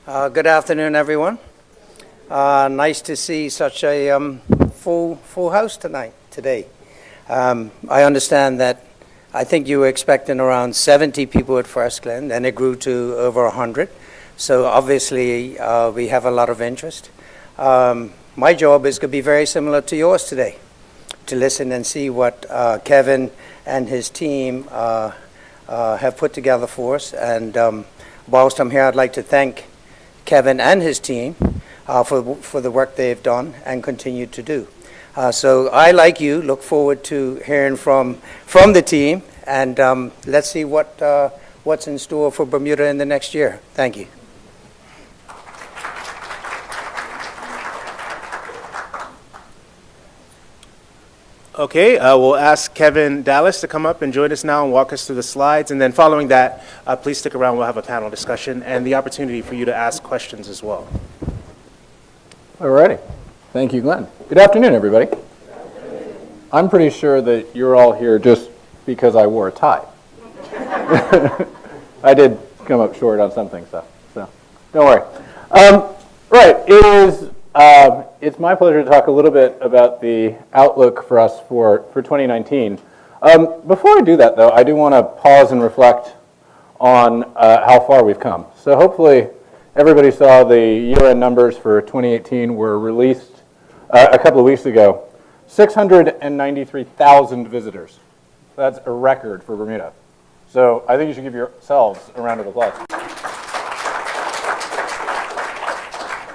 Good afternoon, everyone. Nice to see such a full house today. I understand that I think you were expecting around 70 people at First Glen, then it grew to over 100. So obviously we have a lot of interest. My job is going to be very similar to yours today, to listen and see what Kevin and his team have put together for us. And whilst I'm here, I'd like to thank Kevin and his team for the work they've done and continue to do. So I, like you, look forward to hearing from the team, and let's see what's in store for Bermuda in the next year. Thank you. Okay, we'll ask Kevin Dallas to come up and join us now and walk us through the slides. And then following that, please stick around. We'll have a panel discussion and the opportunity for you to ask questions as well. All righty. Thank you, Glenn. Good afternoon, everybody. I'm pretty sure that you're all here just because I wore a tie. I did come up short on something, so don't worry. Right, it's my pleasure to talk a little bit about the outlook for us for 2019. Before I do that, though, I do want to pause and reflect on how far we've come. So hopefully everybody saw the year-end numbers for 2018 were released a couple of weeks ago. 693,000 visitors. That's a record for Bermuda. So I think you should give yourselves a round of applause.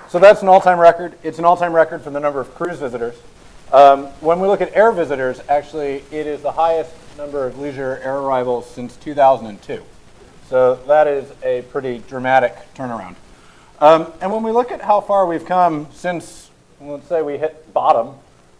So that's an all-time record. It's an all-time record for the number of cruise visitors. When we look at air visitors, actually, it is the highest number of leisure air arrivals since 2002. So that is a pretty dramatic turnaround. And when we look at how far we've come since, let's say we hit bottom,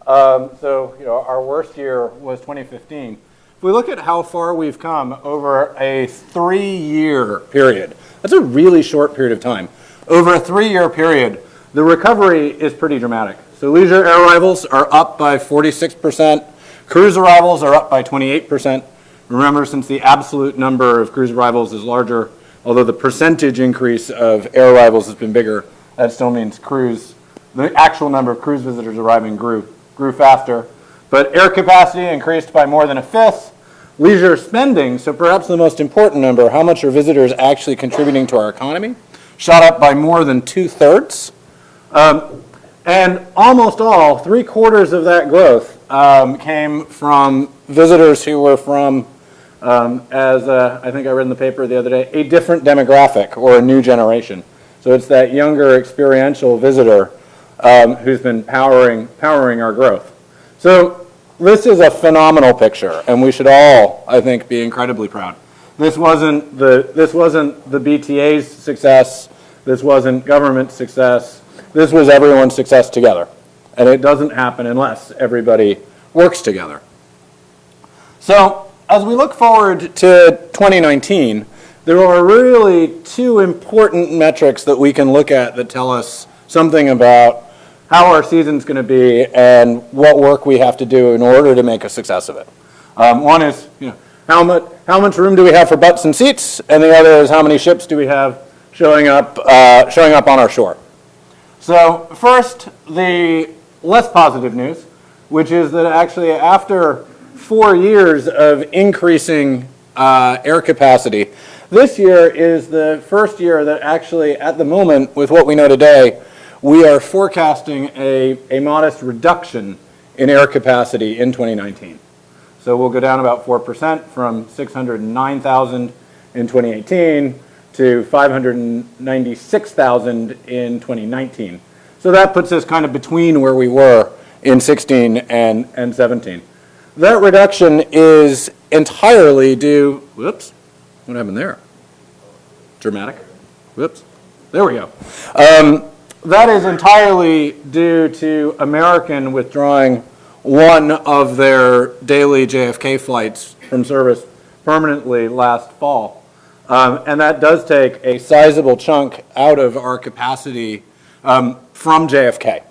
our worst year was 2015. If we look at how far we've come over a 3-year period, that's a really short period of time. Over a 3-year period, the recovery is pretty dramatic. So leisure air arrivals are up by 46%. Cruise arrivals are up by 28%. Remember, since the absolute number of cruise arrivals is larger, although the percentage increase of air arrivals has been bigger, that still means the actual number of cruise visitors arriving grew faster. But air capacity increased by more than a fifth. Leisure spending, so perhaps the most important number, how much are visitors actually contributing to our economy, shot up by more than 2/3. And almost all, 3/4 of that growth came from visitors who were from, as I think I read in the paper the other day, a different demographic or a new generation. So it's that younger experiential visitor who's been powering our growth. So this is a phenomenal picture, and we should all, I think, be incredibly proud. This wasn't the BTA's success. This wasn't government success. This was everyone's success together. And it doesn't happen unless everybody works together. So as we look forward to 2019, there are really 2 important metrics that we can look at that tell us something about how our season's going to be and what work we have to do in order to make a success of it. One is, how much room do we have for butts and seats, and the other is how many ships do we have showing up on our shore. So first, the less positive news, which is that actually after 4 years of increasing air capacity, this year is the first year that actually, at the moment, with what we know today, we are forecasting a modest reduction in air capacity in 2019. So we'll go down about 4% from 609,000 in 2018 to 596,000 in 2019. So that puts us kind of between where we were in 16 and 17. That reduction is entirely due, whoops, what happened there? Dramatic, whoops, there we go. That is entirely due to American withdrawing one of their daily JFK flights from service permanently last fall. And that does take a sizable chunk out of our capacity from JFK.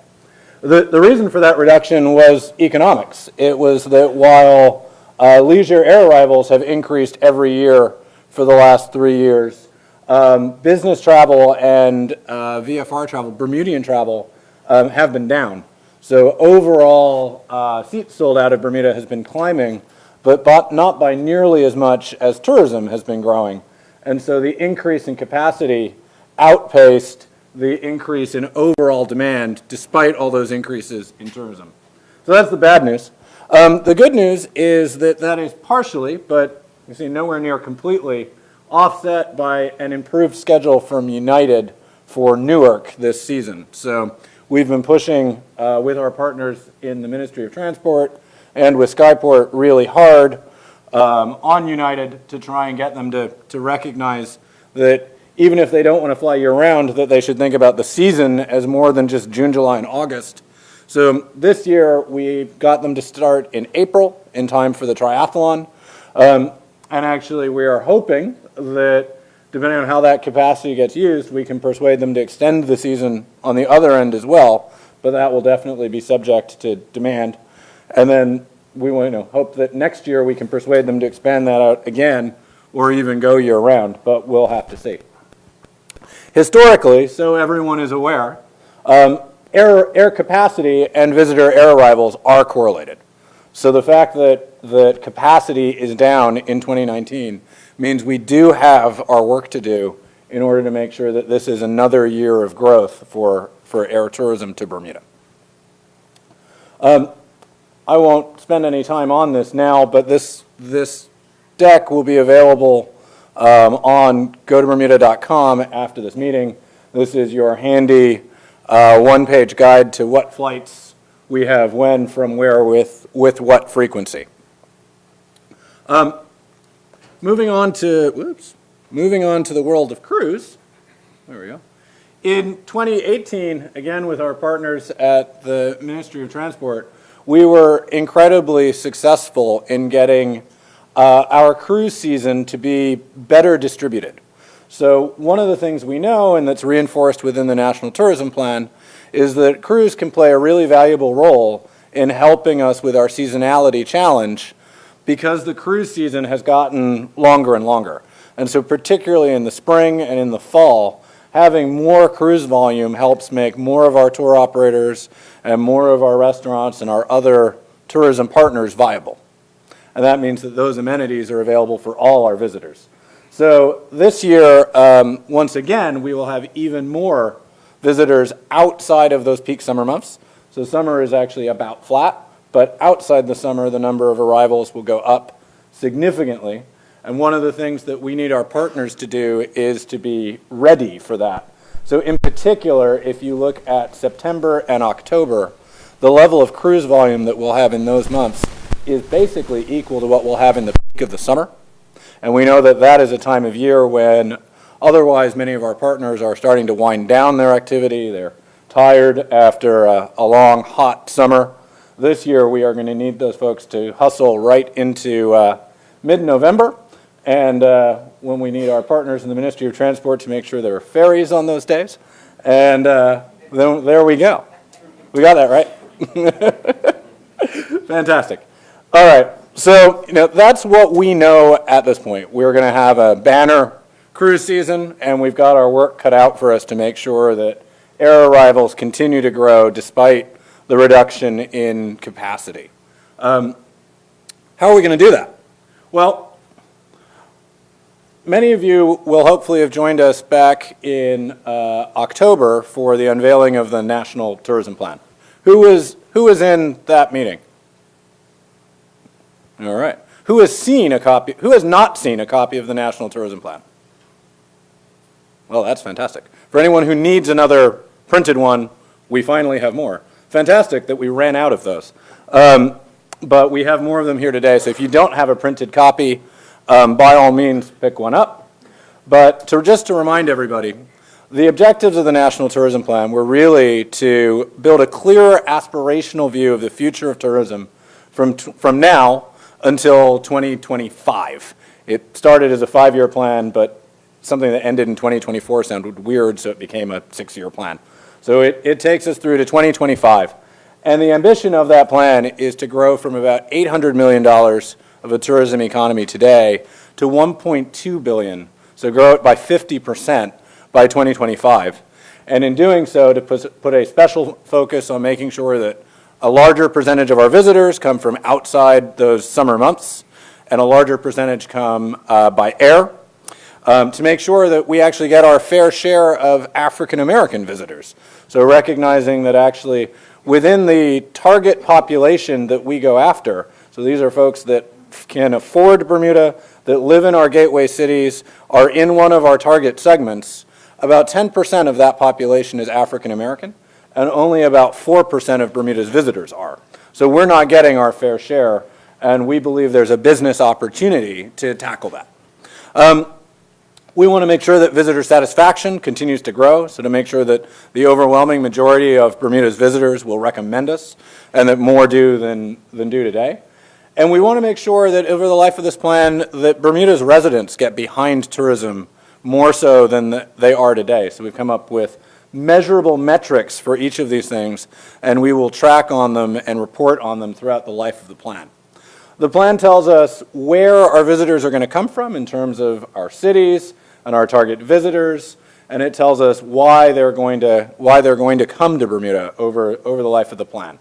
The reason for that reduction was economics. It was that while leisure air arrivals have increased every year for the last 3 years, business travel and VFR travel, Bermudian travel, have been down. So overall, seats sold out of Bermuda has been climbing, but not by nearly as much as tourism has been growing. And so the increase in capacity outpaced the increase in overall demand despite all those increases in tourism. So that's the bad news. The good news is that that is partially, but you see nowhere near completely, offset by an improved schedule from United for Newark this season. So we've been pushing with our partners in the Ministry of Transport and with Skyport really hard on United to try and get them to recognize that even if they don't want to fly year-round, that they should think about the season as more than just June, July, and August. So this year, we got them to start in April in time for the triathlon. And actually, we are hoping that, depending on how that capacity gets used, we can persuade them to extend the season on the other end as well. But that will definitely be subject to demand. And then we want to hope that next year we can persuade them to expand that out again or even go year-round, but we'll have to see. Historically, so everyone is aware, air capacity and visitor air arrivals are correlated. So the fact that capacity is down in 2019 means we do have our work to do in order to make sure that this is another year of growth for air tourism to Bermuda. I won't spend any time on this now, but this deck will be available on gotobermuda.com after this meeting. This is your handy one-page guide to what flights we have when, from where, with what frequency. Moving on to the world of cruise. There we go. In 2018, again with our partners at the Ministry of Transport, we were incredibly successful in getting our cruise season to be better distributed. So one of the things we know, and that's reinforced within the National Tourism Plan, is that cruise can play a really valuable role in helping us with our seasonality challenge because the cruise season has gotten longer and longer. And so particularly in the spring and in the fall, having more cruise volume helps make more of our tour operators and more of our restaurants and our other tourism partners viable. And that means that those amenities are available for all our visitors. So this year, once again, we will have even more visitors outside of those peak summer months. So summer is actually about flat, but outside the summer, the number of arrivals will go up significantly. And one of the things that we need our partners to do is to be ready for that. So in particular, if you look at September and October, the level of cruise volume that we'll have in those months is basically equal to what we'll have in the peak of the summer. And we know that that is a time of year when otherwise many of our partners are starting to wind down their activity. They're tired after a long, hot summer. This year we are going to need those folks to hustle right into mid-November. And when we need our partners in the Ministry of Transport to make sure there are ferries on those days. And then there we go. We got that right? Fantastic. All right, so that's what we know at this point. We're going to have a banner cruise season, and we've got our work cut out for us to make sure that air arrivals continue to grow despite the reduction in capacity. How are we going to do that? Well, many of you will hopefully have joined us back in October for the unveiling of the National Tourism Plan. Who was in that meeting? All right. Who has not seen a copy of the National Tourism Plan? Well, that's fantastic. For anyone who needs another printed one, we finally have more. Fantastic that we ran out of those. But we have more of them here today, so if you don't have a printed copy, by all means, pick one up. But just to remind everybody, the objectives of the National Tourism Plan were really to build a clearer aspirational view of the future of tourism from now until 2025. It started as a 5-year plan, but something that ended in 2024 sounded weird, so it became a 6-year plan. So it takes us through to 2025. And the ambition of that plan is to grow from about $800 million of a tourism economy today to $1.2 billion So grow it by 50% by 2025. And in doing so, to put a special focus on making sure that a larger percentage of our visitors come from outside those summer months, and a larger percentage come by air, to make sure that we actually get our fair share of African American visitors. So recognizing that actually within the target population that we go after, so these are folks that can afford Bermuda, that live in our gateway cities, are in one of our target segments, about 10% of that population is African American, and only about 4% of Bermuda's visitors are. So we're not getting our fair share, and we believe there's a business opportunity to tackle that. We want to make sure that visitor satisfaction continues to grow, so to make sure that the overwhelming majority of Bermuda's visitors will recommend us, and that more do than do today. And we want to make sure that over the life of this plan, that Bermuda's residents get behind tourism more so than they are today. So we've come up with measurable metrics for each of these things, and we will track on them and report on them throughout the life of the plan. The plan tells us where our visitors are going to come from in terms of our cities and our target visitors, and it tells us why they're going to come to Bermuda over the life of the plan.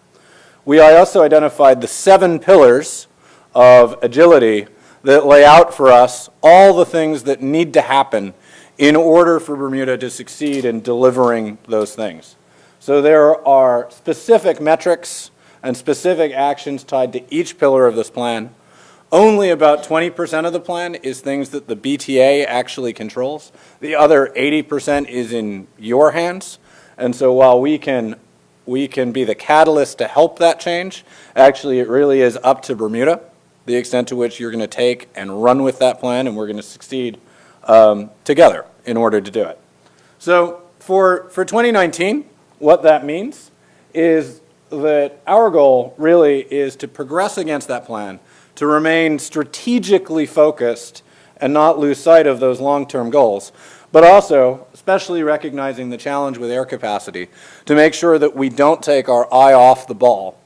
We also identified the 7 pillars of agility that lay out for us all the things that need to happen in order for Bermuda to succeed in delivering those things. So there are specific metrics and specific actions tied to each pillar of this plan. Only about 20% of the plan is things that the BTA actually controls. The other 80% is in your hands. And so while we can be the catalyst to help that change, actually it really is up to Bermuda, the extent to which you're going to take and run with that plan, and we're going to succeed together in order to do it. So for 2019, what that means is that our goal really is to progress against that plan, to remain strategically focused and not lose sight of those long-term goals, but also, especially recognizing the challenge with air capacity, to make sure that we don't take our eye off the ball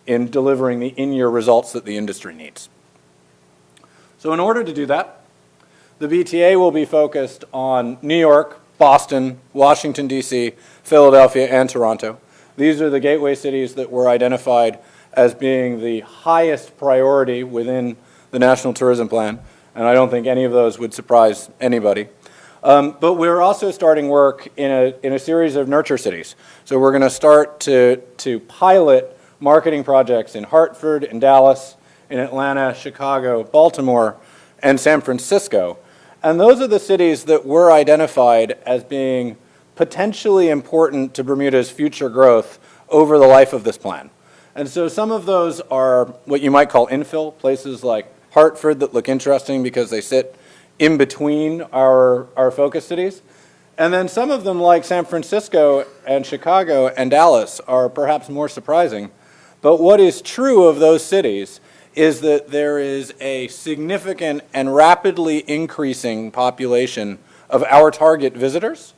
in delivering the in-year results that the industry needs. So in order to do that, the BTA will be focused on New York, Boston, Washington, D.C., Philadelphia, and Toronto. These are the gateway cities that were identified as being the highest priority within the National Tourism Plan, and I don't think any of those would surprise anybody. But we're also starting work in a series of nurture cities. So we're going to start to pilot marketing projects in Hartford, in Dallas, in Atlanta, Chicago, Baltimore, and San Francisco. And those are the cities that were identified as being potentially important to Bermuda's future growth over the life of this plan. And so some of those are what you might call infill, places like Hartford that look interesting because they sit in between our focus cities. And then some of them, like San Francisco and Chicago and Dallas, are perhaps more surprising. But what is true of those cities is that there is a significant and rapidly increasing population of our target visitors,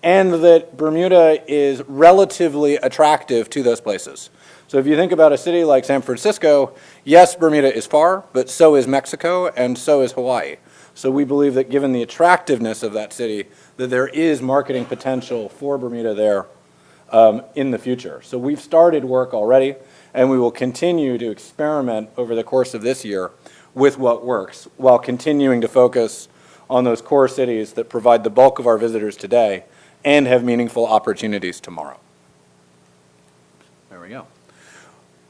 and that Bermuda is relatively attractive to those places. So if you think about a city like San Francisco, yes, Bermuda is far, but so is Mexico, and so is Hawaii. So we believe that given the attractiveness of that city, that there is marketing potential for Bermuda there in the future. So we've started work already, and we will continue to experiment over the course of this year with what works, while continuing to focus on those core cities that provide the bulk of our visitors today and have meaningful opportunities tomorrow. There we go.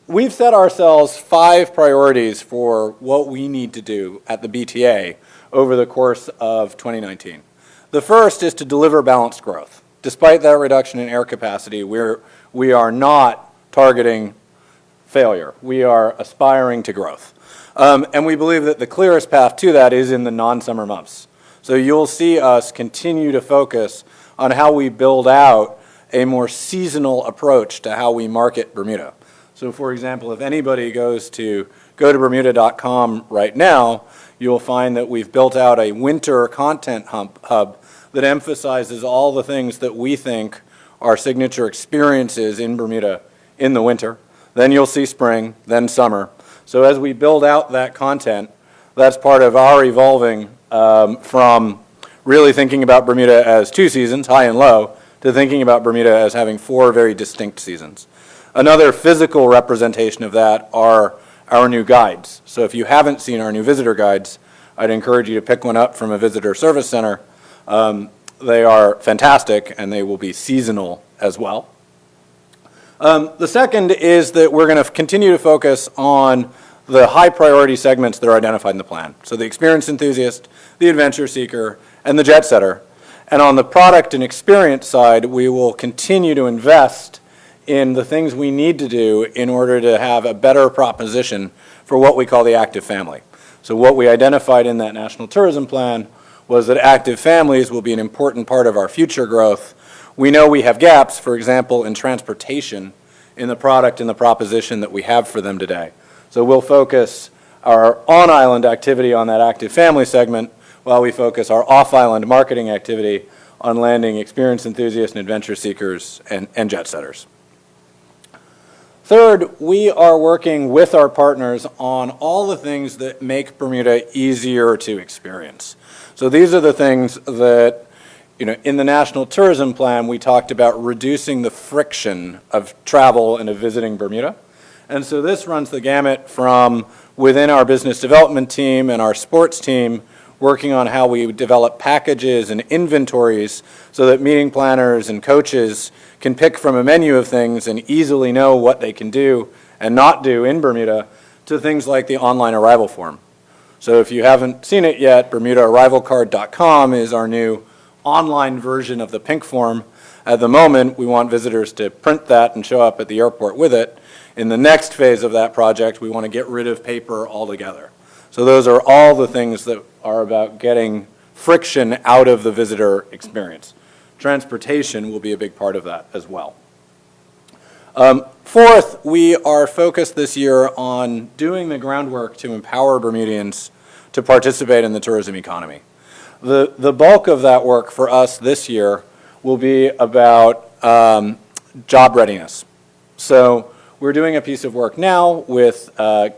We've set ourselves 5 priorities for what we need to do at the BTA over the course of 2019. The first is to deliver balanced growth. Despite that reduction in air capacity, we are not targeting failure. We are aspiring to growth. And we believe that the clearest path to that is in the non-summer months. So you'll see us continue to focus on how we build out a more seasonal approach to how we market Bermuda. So for example, if anybody goes to Bermuda.com right now, you'll find that we've built out a winter content hub that emphasizes all the things that we think are signature experiences in Bermuda in the winter. Then you'll see spring, then summer. So as we build out that content, that's part of our evolving from really thinking about Bermuda as 2 seasons, high and low, to thinking about Bermuda as having 4 very distinct seasons. Another physical representation of that are our new guides. So if you haven't seen our new visitor guides, I'd encourage you to pick one up from a visitor service center. They are fantastic, and they will be seasonal as well. The second is that we're going to continue to focus on the high priority segments that are identified in the plan. So the experience enthusiast, the adventure seeker, and the jet setter. And on the product and experience side, we will continue to invest in the things we need to do in order to have a better proposition for what we call the active family. So what we identified in that National Tourism Plan was that active families will be an important part of our future growth. We know we have gaps, for example, in transportation, in the product and the proposition that we have for them today. So we'll focus our on-island activity on that active family segment while we focus our off-island marketing activity on landing experience enthusiasts and adventure seekers and jet setters. Third, we are working with our partners on all the things that make Bermuda easier to experience. So these are the things that, in the National Tourism Plan, we talked about reducing the friction of travel and of visiting Bermuda. And so this runs the gamut from within our business development team and our sports team, working on how we develop packages and inventories so that meeting planners and coaches can pick from a menu of things and easily know what they can do and not do in Bermuda, to things like the online arrival form. So if you haven't seen it yet, BermudaArrivalCard.com is our new online version of the pink form. At the moment, we want visitors to print that and show up at the airport with it. In the next phase of that project, we want to get rid of paper altogether. So those are all the things that are about getting friction out of the visitor experience. Transportation will be a big part of that as well. Fourth, we are focused this year on doing the groundwork to empower Bermudians to participate in the tourism economy. The bulk of that work for us this year will be about job readiness. So we're doing a piece of work now with the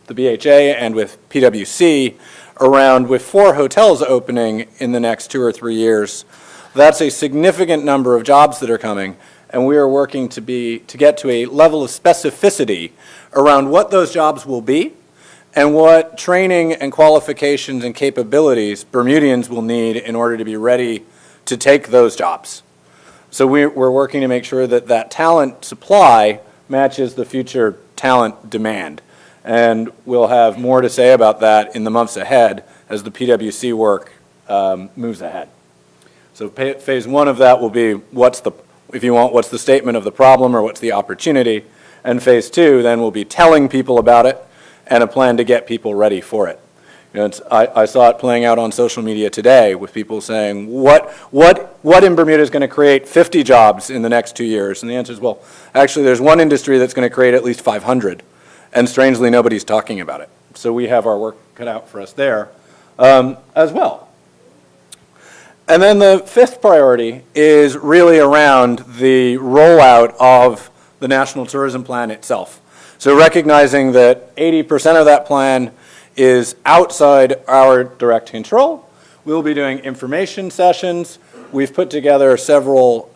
BHA and with PwC around, with 4 hotels opening in the next 2 or 3 years. That's a significant number of jobs that are coming, and we are working to get to a level of specificity around what those jobs will be and what training and qualifications and capabilities Bermudians will need in order to be ready to take those jobs. So we're working to make sure that that talent supply matches the future talent demand. And we'll have more to say about that in the months ahead as the PwC work moves ahead. So phase 1 of that will be what's the statement of the problem or what's the opportunity. And phase 2 then will be telling people about it and a plan to get people ready for it. I saw it playing out on social media today with people saying, what in Bermuda is going to create 50 jobs in the next 2 years? And the answer is, well, actually there's one industry that's going to create at least 500. And strangely, nobody's talking about it. So we have our work cut out for us there as well. And then the 5th priority is really around the rollout of the National Tourism Plan itself. So recognizing that 80% of that plan is outside our direct control, we'll be doing information sessions. We've put together several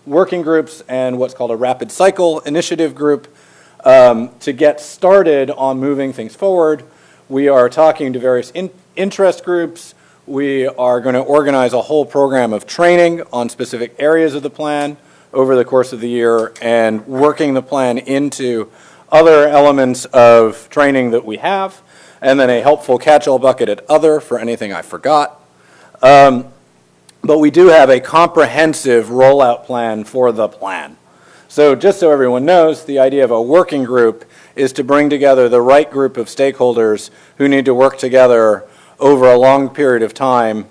working groups and what's called a rapid cycle initiative group to get started on moving things forward. We are talking to various interest groups. We are going to organize a whole program of training on specific areas of the plan over the course of the year and working the plan into other elements of training that we have, and then a helpful catch-all bucket at other for anything I forgot. But we do have a comprehensive rollout plan for the plan. So just so everyone knows, the idea of a working group is to bring together the right group of stakeholders who need to work together over a long period of time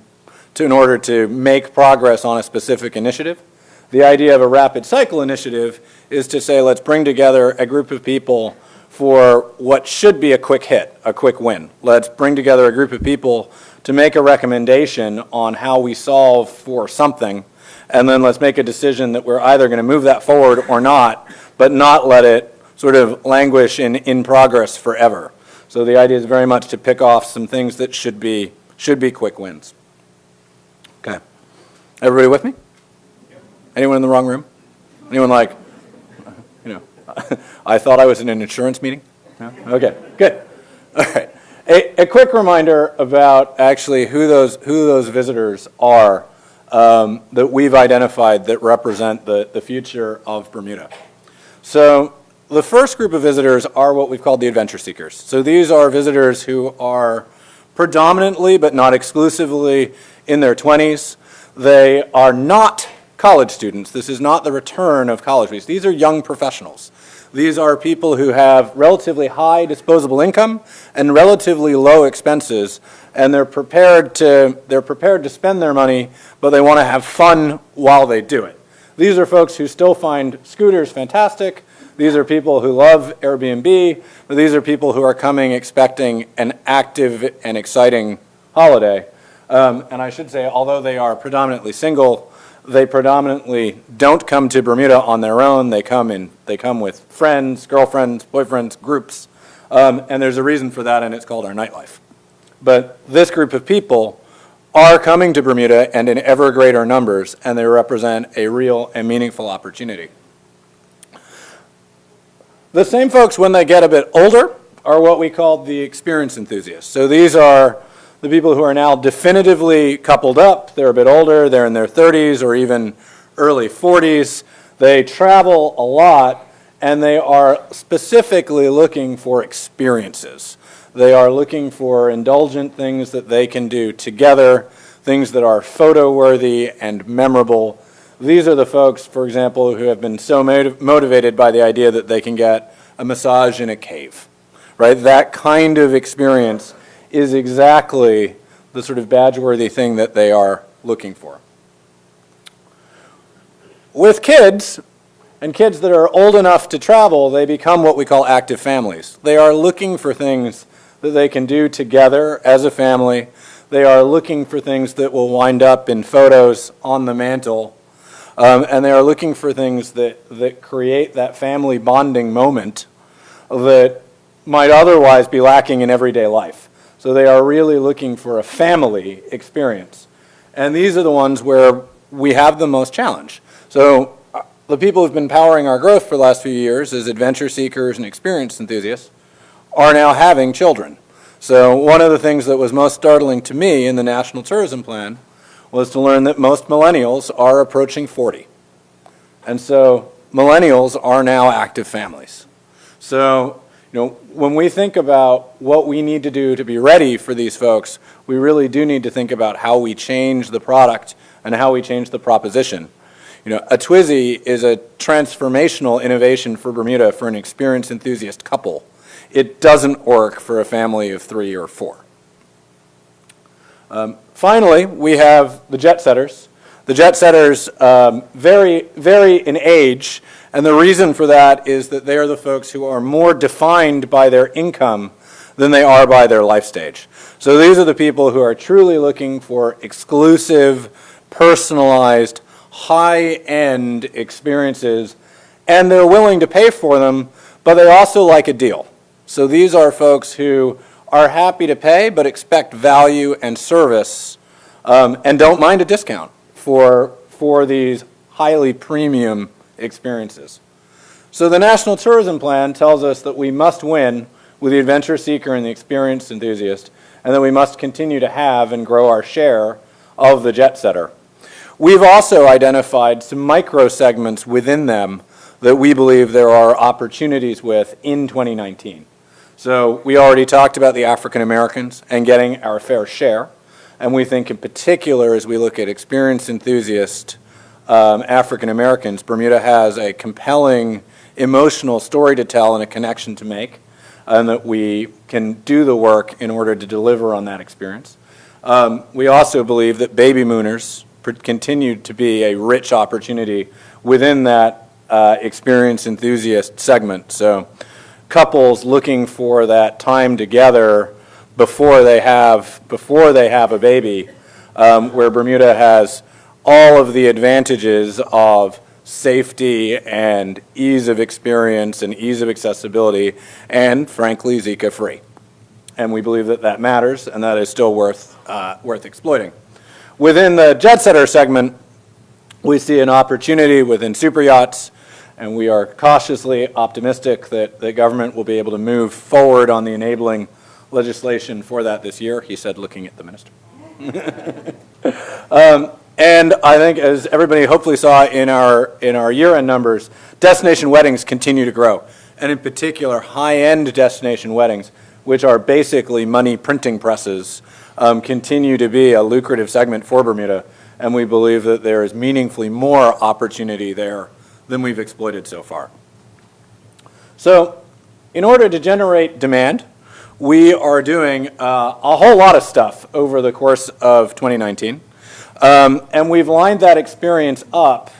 in order to make progress on a specific initiative. The idea of a rapid cycle initiative is to say, let's bring together a group of people for what should be a quick hit, a quick win. Let's bring together a group of people to make a recommendation on how we solve for something, and then let's make a decision that we're either going to move that forward or not, but not let it sort of languish in progress forever. So the idea is very much to pick off some things that should be quick wins. Okay. Everybody with me? Anyone in the wrong room? Anyone like, I thought I was in an insurance meeting? No? Okay, good. All right. A quick reminder about actually who those visitors are that we've identified that represent the future of Bermuda. So the first group of visitors are what we've called the adventure seekers. So these are visitors who are predominantly, but not exclusively, in their 20s. They are not college students. This is not the return of college students. These are young professionals. These are people who have relatively high disposable income and relatively low expenses, and they're prepared to spend their money, but they want to have fun while they do it. These are folks who still find scooters fantastic. These are people who love Airbnb, but these are people who are coming expecting an active and exciting holiday. And I should say, although they are predominantly single, they predominantly don't come to Bermuda on their own. They come with friends, girlfriends, boyfriends, groups, and there's a reason for that, and it's called our nightlife. But this group of people are coming to Bermuda, and in ever greater numbers, and they represent a real and meaningful opportunity. The same folks, when they get a bit older, are what we call the experience enthusiasts. So these are the people who are now definitively coupled up. They're a bit older, they're in their 30s or even early 40s. They travel a lot, and they are specifically looking for experiences. They are looking for indulgent things that they can do together, things that are photo-worthy and memorable. These are the folks, for example, who have been so motivated by the idea that they can get a massage in a cave, right? That kind of experience is exactly the sort of badge-worthy thing that they are looking for. With kids, and kids that are old enough to travel, they become what we call active families. They are looking for things that they can do together as a family. They are looking for things that will wind up in photos on the mantle. And they are looking for things that create that family bonding moment that might otherwise be lacking in everyday life. So they are really looking for a family experience. And these are the ones where we have the most challenge. So the people who've been powering our growth for the last few years as adventure seekers and experience enthusiasts are now having children. So one of the things that was most startling to me in the National Tourism Plan was to learn that most millennials are approaching 40. And so millennials are now active families. So when we think about what we need to do to be ready for these folks, we really do need to think about how we change the product and how we change the proposition. A Twizy is a transformational innovation for Bermuda for an experience enthusiast couple. It doesn't work for a family of 3 or 4. Finally, we have the jet setters. The jet setters vary in age, and the reason for that is that they are the folks who are more defined by their income than they are by their life stage. So these are the people who are truly looking for exclusive, personalized, high-end experiences, and they're willing to pay for them, but they also like a deal. So these are folks who are happy to pay but expect value and service and don't mind a discount for these highly premium experiences. So the National Tourism Plan tells us that we must win with the adventure seeker and the experience enthusiast, and that we must continue to have and grow our share of the jet setter. We've also identified some micro segments within them that we believe there are opportunities with in 2019. So we already talked about the African Americans and getting our fair share. And we think in particular, as we look at experience enthusiast African Americans, Bermuda has a compelling emotional story to tell and a connection to make, and that we can do the work in order to deliver on that experience. We also believe that baby mooners continue to be a rich opportunity within that experience enthusiast segment. So couples looking for that time together before they have a baby, where Bermuda has all of the advantages of safety and ease of experience and ease of accessibility, and frankly, Zika free. And we believe that that matters, and that is still worth exploiting. Within the jet setter segment, we see an opportunity within super yachts, and we are cautiously optimistic that the government will be able to move forward on the enabling legislation for that this year, he said, looking at the minister. And I think, as everybody hopefully saw in our year-end numbers, destination weddings continue to grow, and in particular, high-end destination weddings, which are basically money printing presses, continue to be a lucrative segment for Bermuda, and we believe that there is meaningfully more opportunity there than we've exploited so far. So, in order to generate demand, we are doing a whole lot of stuff over the course of 2019. And we've lined that experience up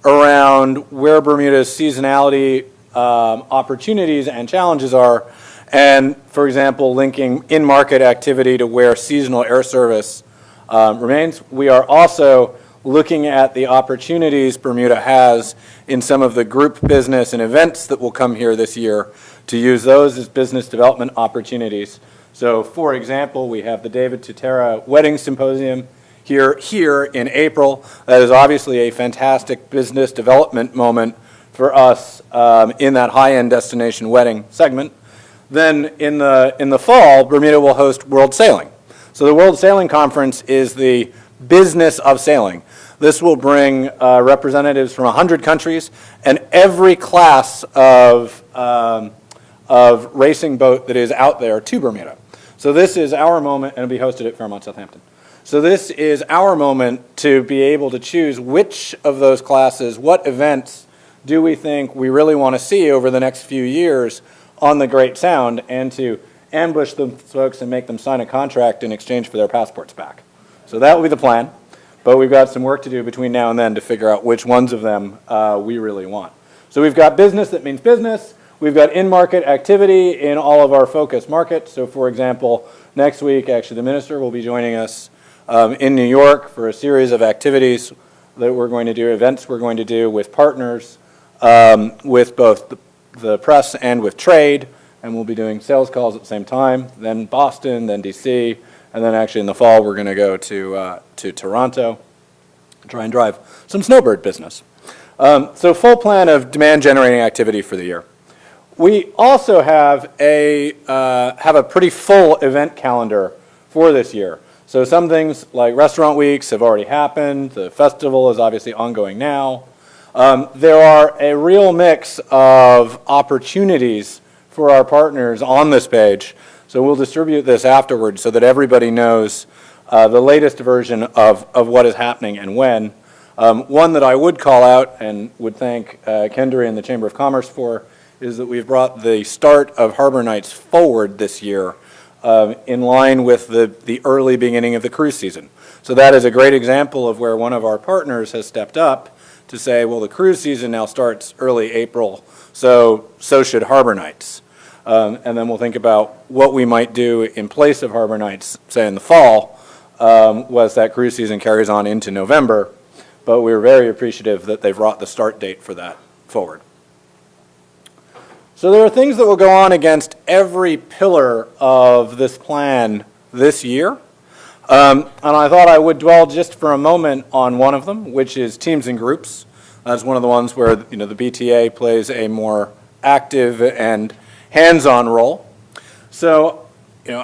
around where Bermuda's seasonality opportunities and challenges are, and, for example, linking in-market activity to where seasonal air service remains. We are also looking at the opportunities Bermuda has in some of the group business and events that will come here this year to use those as business development opportunities. So, for example, we have the David Tutera Wedding Symposium here in April. That is obviously a fantastic business development moment for us in that high-end destination wedding segment. Then in the fall, Bermuda will host World Sailing. So the World Sailing Conference is the business of sailing. This will bring representatives from 100 countries and every class of racing boat that is out there to Bermuda. So this is our moment, and it'll be hosted at Fairmont Southampton. So this is our moment to be able to choose which of those classes, what events do we think we really want to see over the next few years on the Great Sound, and to ambush the folks and make them sign a contract in exchange for their passports back. So that will be the plan, but we've got some work to do between now and then to figure out which ones of them we really want. So we've got business that means business. We've got in-market activity in all of our focus markets. So, for example, next week, actually, the minister will be joining us in New York for a series of activities that we're going to do, events we're going to do with partners, with both the press and with trade, and we'll be doing sales calls at the same time, then Boston, then DC, and then actually in the fall we're going to go to Toronto, try and drive some snowbird business. So full plan of demand-generating activity for the year. We also have a pretty full event calendar for this year. So some things like restaurant weeks have already happened. The festival is obviously ongoing now. There are a real mix of opportunities for our partners on this page. So we'll distribute this afterwards so that everybody knows the latest version of what is happening and when. One that I would call out and would thank Kendra and the Chamber of Commerce for is that we've brought the start of Harbor Nights forward this year in line with the early beginning of the cruise season. So that is a great example of where one of our partners has stepped up to say, well, the cruise season now starts early April, so should Harbor Nights. And then we'll think about what we might do in place of Harbor Nights, say in the fall, was that cruise season carries on into November. But we're very appreciative that they've brought the start date for that forward. So there are things that will go on against every pillar of this plan this year. And I thought I would dwell just for a moment on one of them, which is teams and groups. That's one of the ones where the BTA plays a more active and hands-on role. So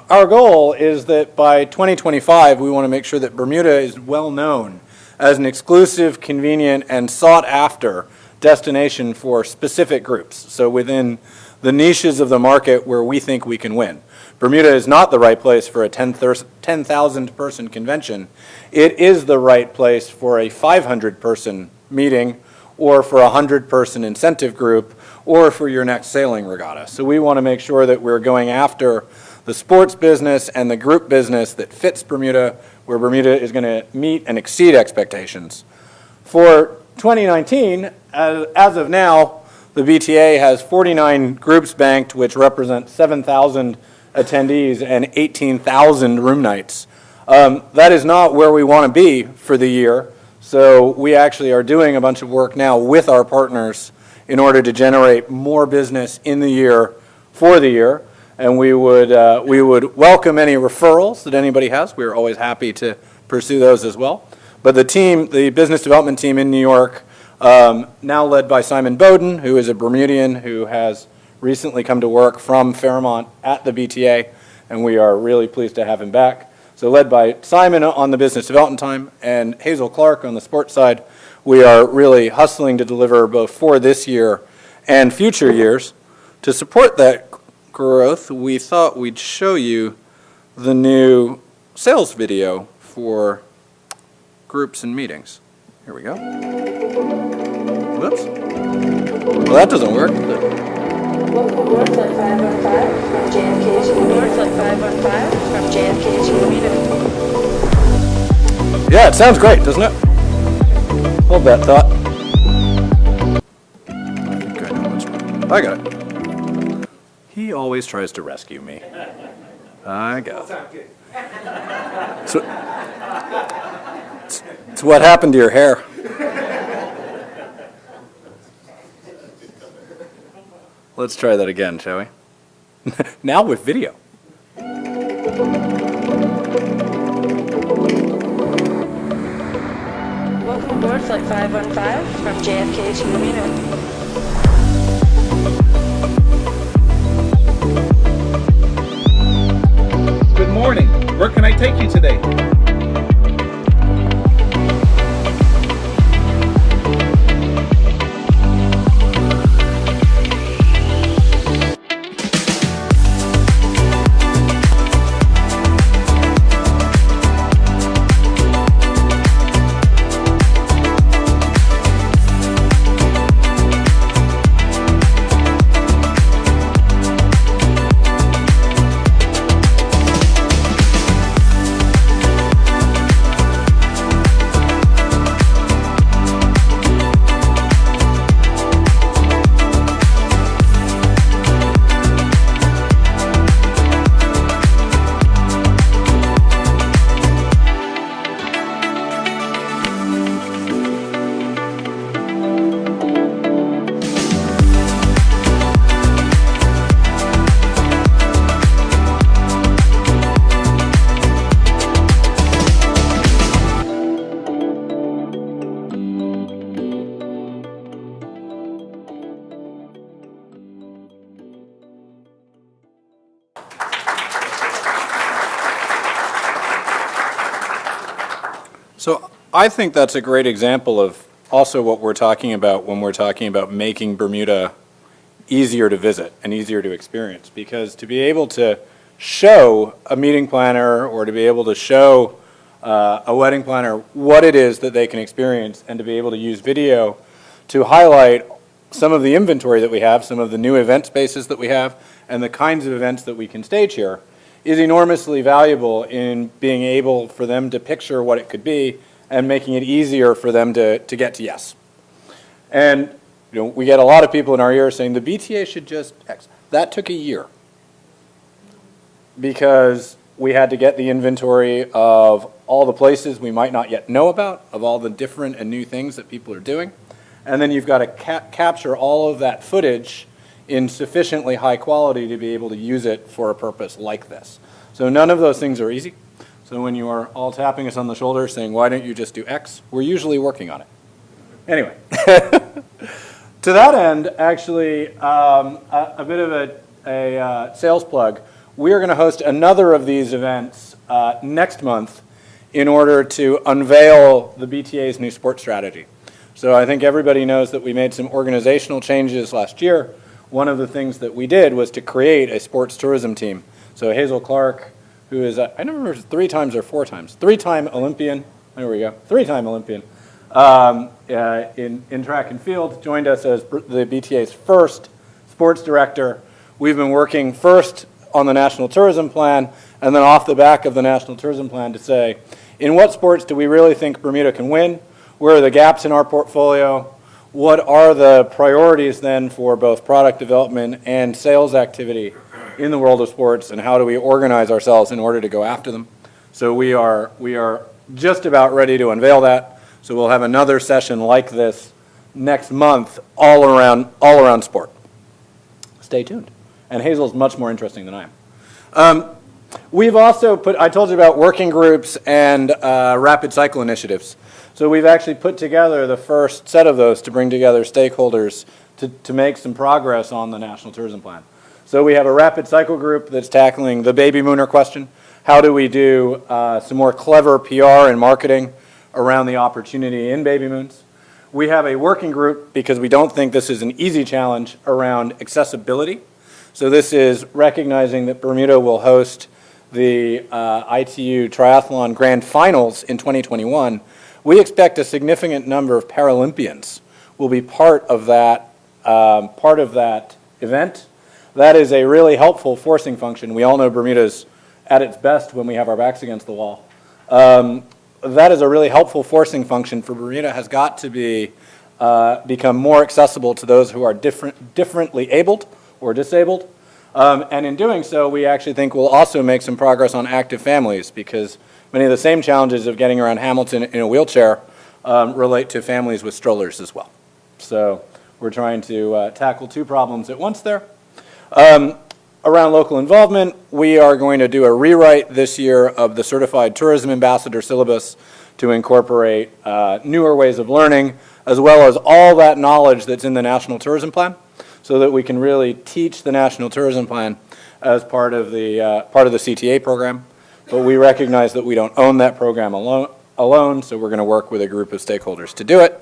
our goal is that by 2025, we want to make sure that Bermuda is well known as an exclusive, convenient, and sought-after destination for specific groups. So within the niches of the market where we think we can win. Bermuda is not the right place for a 10,000 person convention. It is the right place for a 500 person meeting, or for a 100 person incentive group, or for your next sailing regatta. So we want to make sure that we're going after the sports business and the group business that fits Bermuda, where Bermuda is going to meet and exceed expectations. For 2019, as of now, the BTA has 49 groups banked, which represent 7,000 attendees and 18,000 room nights. That is not where we want to be for the year, so we actually are doing a bunch of work now with our partners in order to generate more business in the year for the year, and we would welcome any referrals that anybody has. We're always happy to pursue those as well. But the team, the business development team in New York, now led by Simon Bowden, who is a Bermudian who has recently come to work from Fairmont at the BTA, and we are really pleased to have him back. So led by Simon on the business development time and Hazel Clark on the sports side, we are really hustling to deliver both for this year and future years. To support that growth, we thought we'd show you the new sales video for groups and meetings. Here we go. Whoops. Well, that doesn't work. Local boards like 515 from JFK to boards like 515 from JFK to Bermuda. Yeah, it sounds great, doesn't it? Hold that thought. I think I know what's wrong. I got it. He always tries to rescue me. I got it. It's what happened to your hair. Let's try that again, shall we? Now with video. Local boards like 515 from JFK to Bermuda. Good morning. Where can I take you today? So I think that's a great example of also what we're talking about when we're talking about making Bermuda easier to visit and easier to experience. Because to be able to show a meeting planner or to be able to show a wedding planner what it is that they can experience and to be able to use video to highlight some of the inventory that we have, some of the new event spaces that we have, and the kinds of events that we can stage here is enormously valuable in being able for them to picture what it could be and making it easier for them to get to yes. And we get a lot of people in our ear saying the BTA should just X. That took a year because we had to get the inventory of all the places we might not yet know about, of all the different and new things that people are doing. And then you've got to capture all of that footage in sufficiently high quality to be able to use it for a purpose like this. So none of those things are easy. So when you are all tapping us on the shoulder saying, why don't you just do X, we're usually working on it. Anyway, to that end, actually, a bit of a sales plug. We are going to host another of these events next month in order to unveil the BTA's new sports strategy. So I think everybody knows that we made some organizational changes last year. One of the things that we did was to create a sports tourism team. So Hazel Clark, who is, I don't remember if it's 3 times or 4 times, 3-time Olympian, there we go, 3-time Olympian in track and field, joined us as the BTA's first sports director. We've been working first on the National Tourism Plan and then off the back of the National Tourism Plan to say, in what sports do we really think Bermuda can win? Where are the gaps in our portfolio? What are the priorities then for both product development and sales activity in the world of sports, and how do we organize ourselves in order to go after them? So we are just about ready to unveil that. So we'll have another session like this next month all around sport. Stay tuned. And Hazel's much more interesting than I am. We've also I told you about working groups and rapid cycle initiatives. So we've actually put together the first set of those to bring together stakeholders to make some progress on the National Tourism Plan. So we have a rapid cycle group that's tackling the baby mooner question. How do we do some more clever PR and marketing around the opportunity in baby moons? We have a working group, because we don't think this is an easy challenge, around accessibility. So this is recognizing that Bermuda will host the ITU Triathlon Grand Finals in 2021. We expect a significant number of Paralympians will be part of that event. That is a really helpful forcing function. We all know Bermuda's at its best when we have our backs against the wall. That is a really helpful forcing function for Bermuda. Has got to be become more accessible to those who are differently abled or disabled. And in doing so, we actually think we'll also make some progress on active families, because many of the same challenges of getting around Hamilton in a wheelchair relate to families with strollers as well. So we're trying to tackle two problems at once there. Around local involvement, we are going to do a rewrite this year of the Certified Tourism Ambassador syllabus to incorporate newer ways of learning, as well as all that knowledge that's in the National Tourism Plan, so that we can really teach the National Tourism Plan as part of the CTA program. But we recognize that we don't own that program alone, so we're going to work with a group of stakeholders to do it.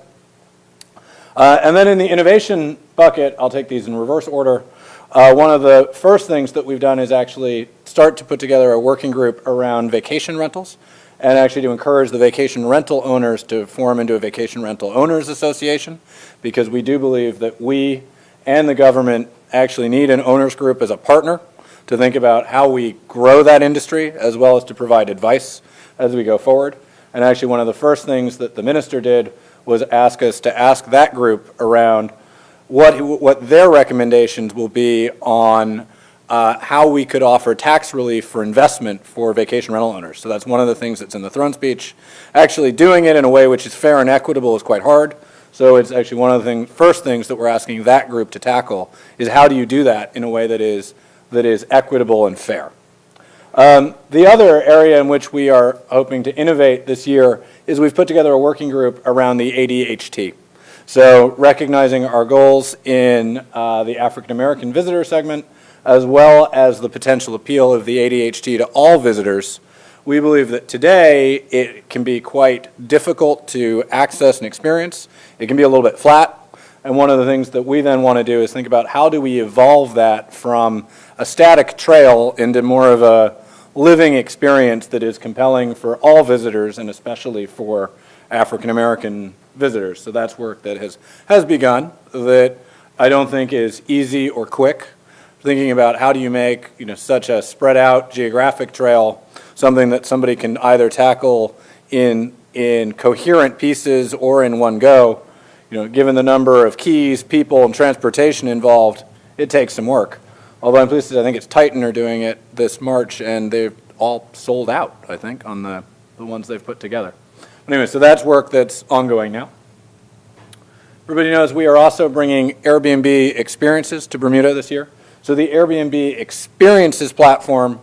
And then in the innovation bucket, I'll take these in reverse order. One of the first things that we've done is actually start to put together a working group around vacation rentals, and actually to encourage the vacation rental owners to form into a vacation rental owners association, because we do believe that we and the government actually need an owners group as a partner to think about how we grow that industry, as well as to provide advice as we go forward. And actually one of the first things that the minister did was ask us to ask that group around what their recommendations will be on how we could offer tax relief for investment for vacation rental owners. So that's one of the things that's in the throne speech. Actually doing it in a way which is fair and equitable is quite hard. So it's actually one of the first things that we're asking that group to tackle is how do you do that in a way that is equitable and fair. The other area in which we are hoping to innovate this year is we've put together a working group around the ADHT. So recognizing our goals in the African American visitor segment, as well as the potential appeal of the ADHT to all visitors, we believe that today it can be quite difficult to access and experience. It can be a little bit flat. And one of the things that we then want to do is think about how do we evolve that from a static trail into more of a living experience that is compelling for all visitors, and especially for African American visitors. So that's work that has begun, that I don't think is easy or quick. Thinking about how do you make such a spread out geographic trail something that somebody can either tackle in coherent pieces or in one go. Given the number of keys, people, and transportation involved, it takes some work. Although I'm pleased to say I think it's Titan are doing it this March, and they've all sold out, I think, on the ones they've put together. Anyway, so that's work that's ongoing now. Everybody knows we are also bringing Airbnb experiences to Bermuda this year. So the Airbnb experiences platform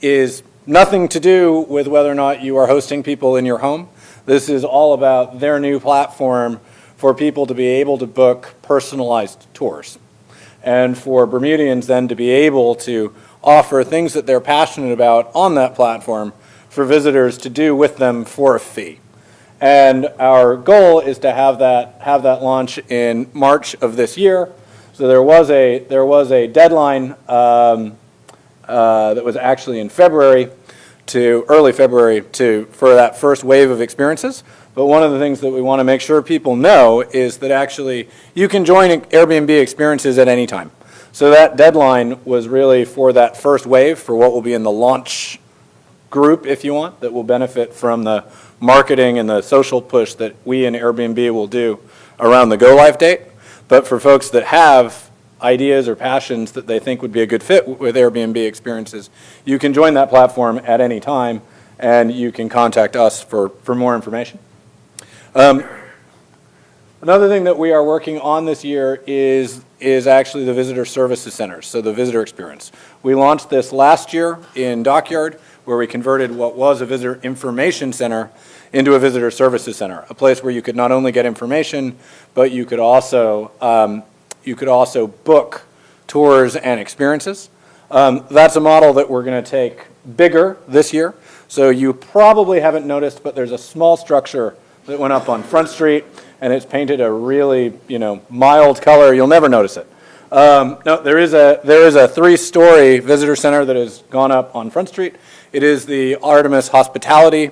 is nothing to do with whether or not you are hosting people in your home. This is all about their new platform for people to be able to book personalized tours, and for Bermudians then to be able to offer things that they're passionate about on that platform for visitors to do with them for a fee. And our goal is to have that launch in March of this year. So there was a deadline that was actually in early February for that first wave of experiences. But one of the things that we want to make sure people know is that actually you can join Airbnb experiences at any time. So that deadline was really for that first wave, for what will be in the launch group, if you want, that will benefit from the marketing and the social push that we in Airbnb will do around the go-live date. But for folks that have ideas or passions that they think would be a good fit with Airbnb experiences, you can join that platform at any time, and you can contact us for more information. Another thing that we are working on this year is actually the visitor services centers, so the visitor experience. We launched this last year in Dockyard, where we converted what was a visitor information center into a visitor services center, a place where you could not only get information, but you could also book tours and experiences. That's a model that we're going to take bigger this year. So you probably haven't noticed, but there's a small structure that went up on Front Street, and it's painted a really, mild color. You'll never notice it. No, there is a 3-story visitor center that has gone up on Front Street. It is the Artemis Hospitality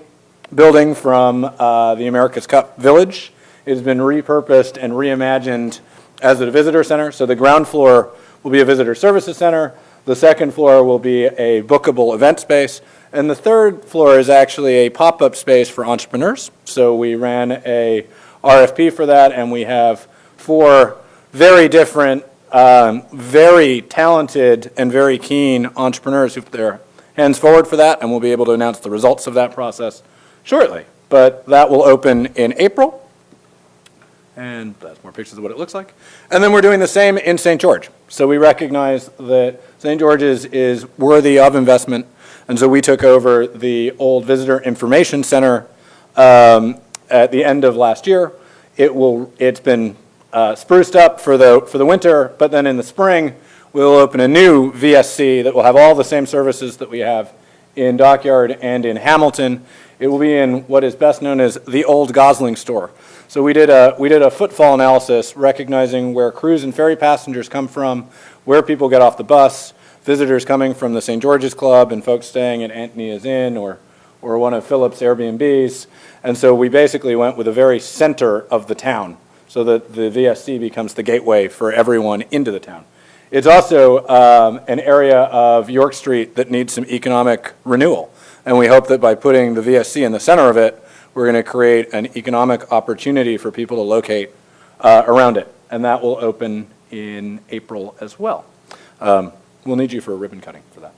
building from the America's Cup Village. It has been repurposed and reimagined as a visitor center. So the ground floor will be a visitor services center. The second floor will be a bookable event space. And the third floor is actually a pop-up space for entrepreneurs. So we ran a RFP for that, and we have 4 very different, very talented, and very keen entrepreneurs who put their hands forward for that, and we'll be able to announce the results of that process shortly. But that will open in April. And that's more pictures of what it looks like. And then we're doing the same in St. George. So we recognize that St. George's is worthy of investment. And so we took over the old Visitor Information Center at the end of last year. It's been spruced up for the winter, but then in the spring, we'll open a new VSC that will have all the same services that we have in Dockyard and in Hamilton. It will be in what is best known as the old Gosling store. So we did a footfall analysis recognizing where cruise and ferry passengers come from, where people get off the bus, visitors coming from the St. George's Club and folks staying at Antonia's Inn or one of Philip's Airbnbs. And so we basically went with the very center of the town so that the VSC becomes the gateway for everyone into the town. It's also an area of York Street that needs some economic renewal. And we hope that by putting the VSC in the center of it, we're going to create an economic opportunity for people to locate around it. And that will open in April as well. We'll need you for a ribbon cutting for that.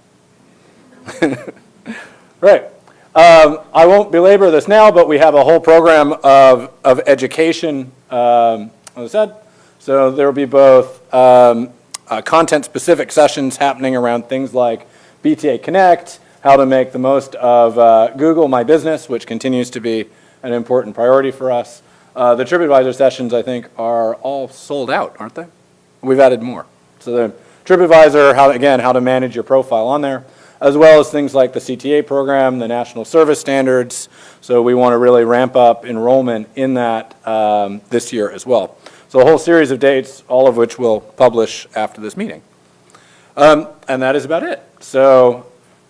Right. I won't belabor this now, but we have a whole program of education, as I said. So there will be both content-specific sessions happening around things like BTA Connect, how to make the most of Google My Business, which continues to be an important priority for us. The TripAdvisor sessions, I think, are all sold out, aren't they? We've added more. So the TripAdvisor, how to manage your profile on there, as well as things like the CTA program, the National Service Standards. So we want to really ramp up enrollment in that this year as well. So a whole series of dates, all of which we'll publish after this meeting. And that is about it. So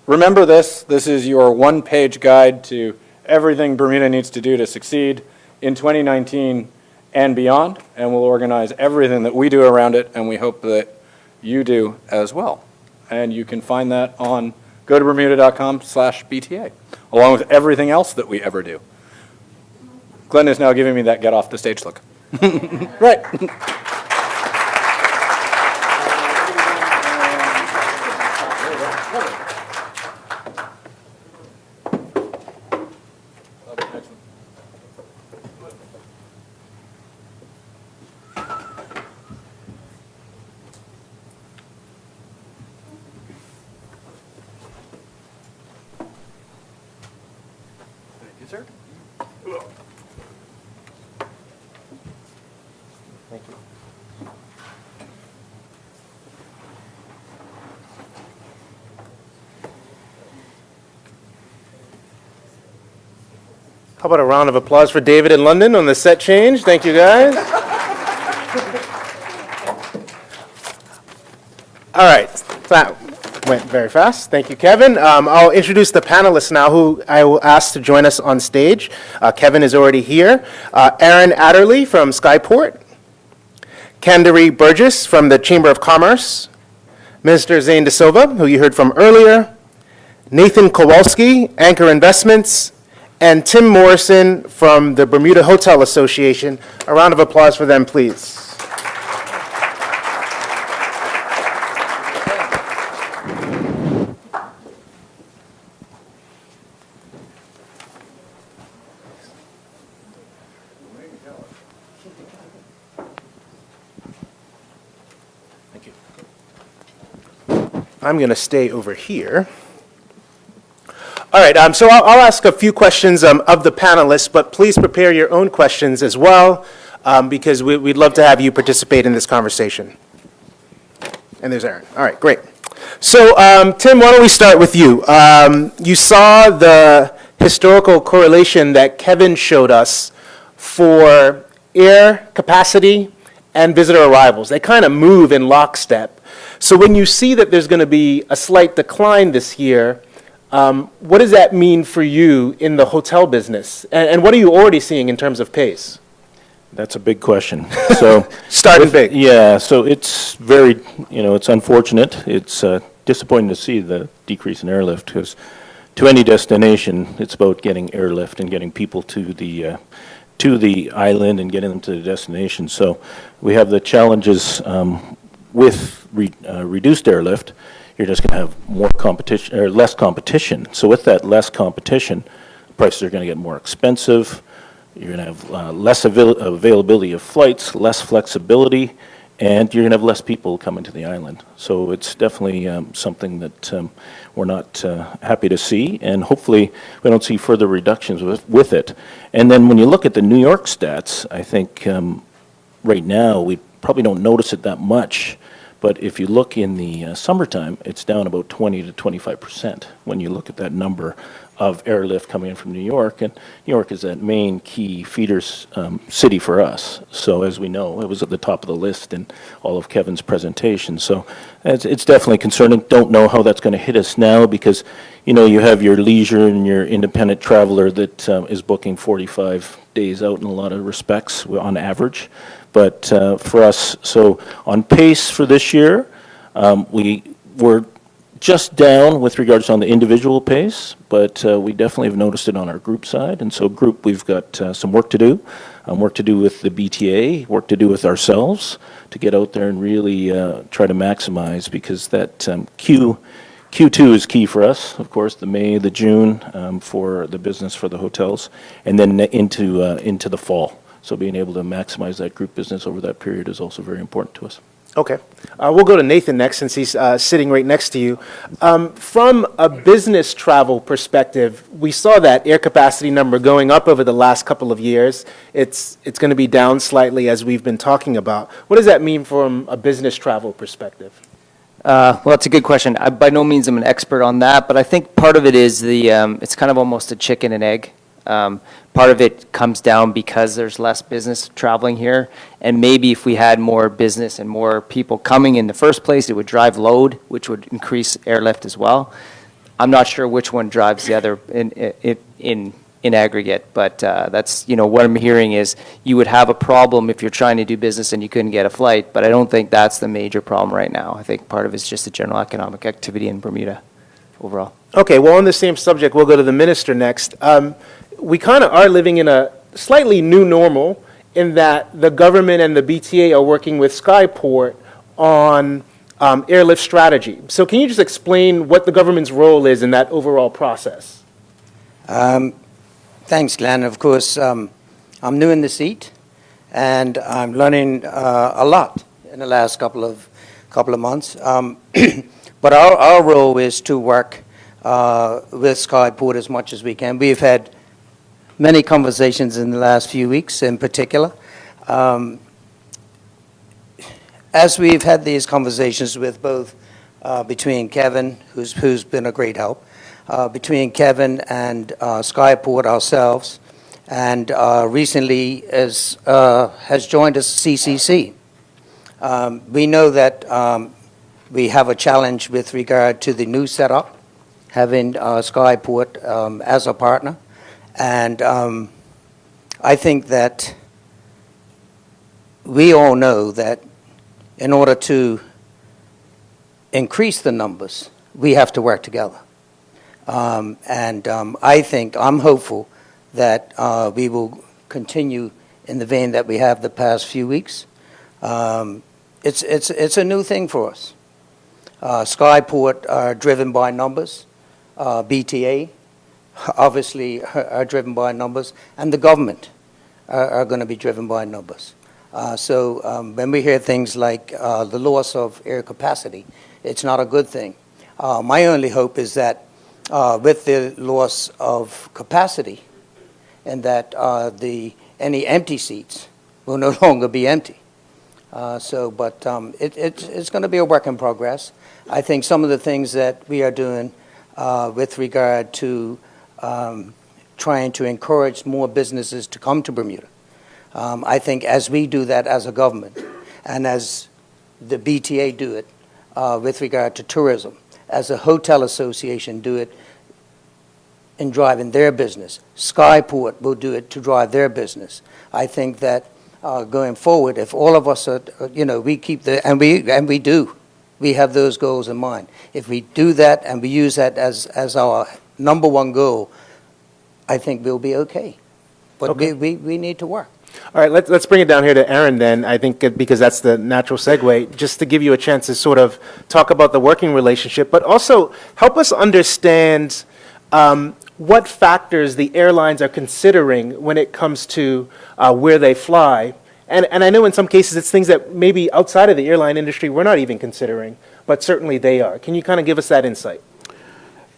remember this. This is your one-page guide to everything Bermuda needs to do to succeed in 2019 and beyond. And we'll organize everything that we do around it, and we hope that you do as well. And you can find that on go to bermuda.com/BTA, along with everything else that we ever do. Glenn is now giving me that get off the stage look. Right. Sir? Thank you. How about a round of applause for David in London on the set change? Thank you, guys. All right, that went very fast. Thank you, Kevin. I'll introduce the panelists now who I will ask to join us on stage. Kevin is already here. Aaron Adderley from Skyport. Candarie Burgess from the Chamber of Commerce. Mr. Zane De Silva, who you heard from earlier. Nathan Kowalski, Anchor Investments. And Tim Morrison from the Bermuda Hotel Association. A round of applause for them, please. I'm going to stay over here. All right, so I'll ask a few questions of the panelists, but please prepare your own questions as well, because we'd love to have you participate in this conversation. And there's Aaron. All right, great. So, Tim, why don't we start with you? You saw the historical correlation that Kevin showed us for air capacity and visitor arrivals. They kind of move in lockstep. So when you see that there's going to be a slight decline this year, what does that mean for you in the hotel business? And what are you already seeing in terms of pace? That's a big question. So Starting big. Yeah, so it's very, it's unfortunate. It's disappointing to see the decrease in airlift, because to any destination, it's about getting airlift and getting people to the island and getting them to the destination. So we have the challenges with reduced airlift. You're just going to have more competition or less competition. So with that less competition, prices are going to get more expensive. You're going to have less availability of flights, less flexibility, and you're going to have less people coming to the island. So it's definitely something that we're not happy to see, and hopefully we don't see further reductions with it. And then when you look at the New York stats, I think right now we probably don't notice it that much, but if you look in the summertime, it's down about 20 to 25% when you look at that number of airlift coming in from New York, and New York is that main key feeder city for us. So as we know, it was at the top of the list in all of Kevin's presentation. So it's definitely concerning. Don't know how that's going to hit us now, because you have your leisure and your independent traveler that is booking 45 days out in a lot of respects on average. But for us, so on pace for this year, we were just down with regards on the individual pace, but we definitely have noticed it on our group side. And so group, we've got some work to do with the BTA, work to do with ourselves to get out there and really try to maximize, because that Q2 is key for us, of course, the May, the June for the business for the hotels, and then into the fall. So being able to maximize that group business over that period is also very important to us. Okay. We'll go to Nathan next, since he's sitting right next to you. From a business travel perspective, we saw that air capacity number going up over the last couple of years. It's going to be down slightly, as we've been talking about. What does that mean from a business travel perspective? Well, that's a good question. By no means I'm an expert on that, but I think part of it is it's kind of almost a chicken and egg. Part of it comes down because there's less business traveling here, and maybe if we had more business and more people coming in the first place, it would drive load, which would increase airlift as well. I'm not sure which one drives the other in aggregate, but that's what I'm hearing is you would have a problem if you're trying to do business and you couldn't get a flight, but I don't think that's the major problem right now. I think part of it's just the general economic activity in Bermuda overall. Okay, well, on the same subject, we'll go to the minister next. We kind of are living in a slightly new normal, in that the government and the BTA are working with Skyport on airlift strategy. So can you just explain what the government's role is in that overall process? Thanks, Glenn. Of course, I'm new in the seat, and I'm learning a lot in the last couple of months. But our role is to work with Skyport as much as we can. We've had many conversations in the last few weeks in particular. As we've had these conversations with both between Kevin, who's been a great help, between Kevin and Skyport ourselves, and recently has joined us CCC. We know that we have a challenge with regard to the new setup, having Skyport as a partner. And I think that we all know that in order to increase the numbers, we have to work together. I think, I'm hopeful that we will continue in the vein that we have the past few weeks. It's a new thing for us. Skyport are driven by numbers. BTA obviously are driven by numbers, and the government are going to be driven by numbers. So when we hear things like the loss of air capacity, it's not a good thing. My only hope is that with the loss of capacity, and that any empty seats will no longer be empty. It's going to be a work in progress. I think some of the things that we are doing with regard to trying to encourage more businesses to come to Bermuda, I think as we do that as a government, and as the BTA do it with regard to tourism, as a hotel association do it in driving their business, Skyport will do it to drive their business. I think that going forward, if all of us are, we keep and we do, we have those goals in mind. If we do that and we use that as our number one goal, I think we'll be okay. But Okay. we need to work. All right, let's bring it down here to Aaron then, I think, because that's the natural segue, just to give you a chance to sort of talk about the working relationship, but also help us understand what factors the airlines are considering when it comes to where they fly. And I know in some cases it's things that maybe outside of the airline industry we're not even considering, but certainly they are. Can you kind of give us that insight?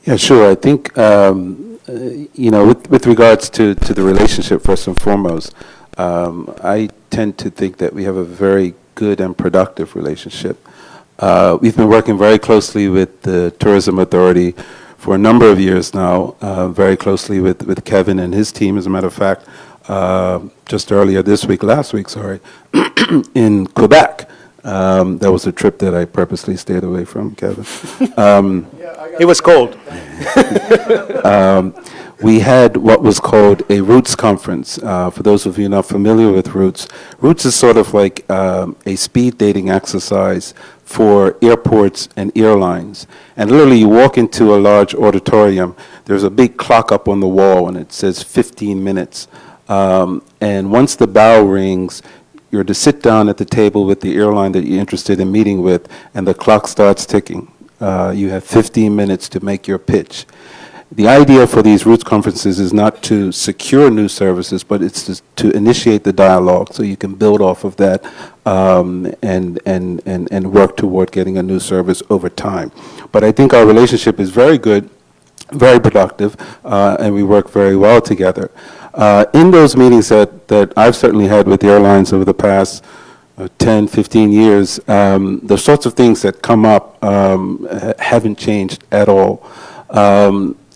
Yeah, sure. I think, with regards to the relationship, first and foremost, I tend to think that we have a very good and productive relationship. We've been working very closely with the Tourism Authority for a number of years now, very closely with Kevin and his team. As a matter of fact, just last week, in Quebec. That was a trip that I purposely stayed away from, Kevin. It was cold. We had what was called a Roots conference. For those of you not familiar with Roots, Roots is sort of like a speed dating exercise for airports and airlines. And literally you walk into a large auditorium, there's a big clock up on the wall and it says 15 minutes. And once the bell rings, you're to sit down at the table with the airline that you're interested in meeting with, and the clock starts ticking. You have 15 minutes to make your pitch. The idea for these Roots conferences is not to secure new services, but it's to initiate the dialogue so you can build off of that and work toward getting a new service over time. But I think our relationship is very good, very productive, and we work very well together. In those meetings that I've certainly had with airlines over the past 10, 15 years, the sorts of things that come up haven't changed at all.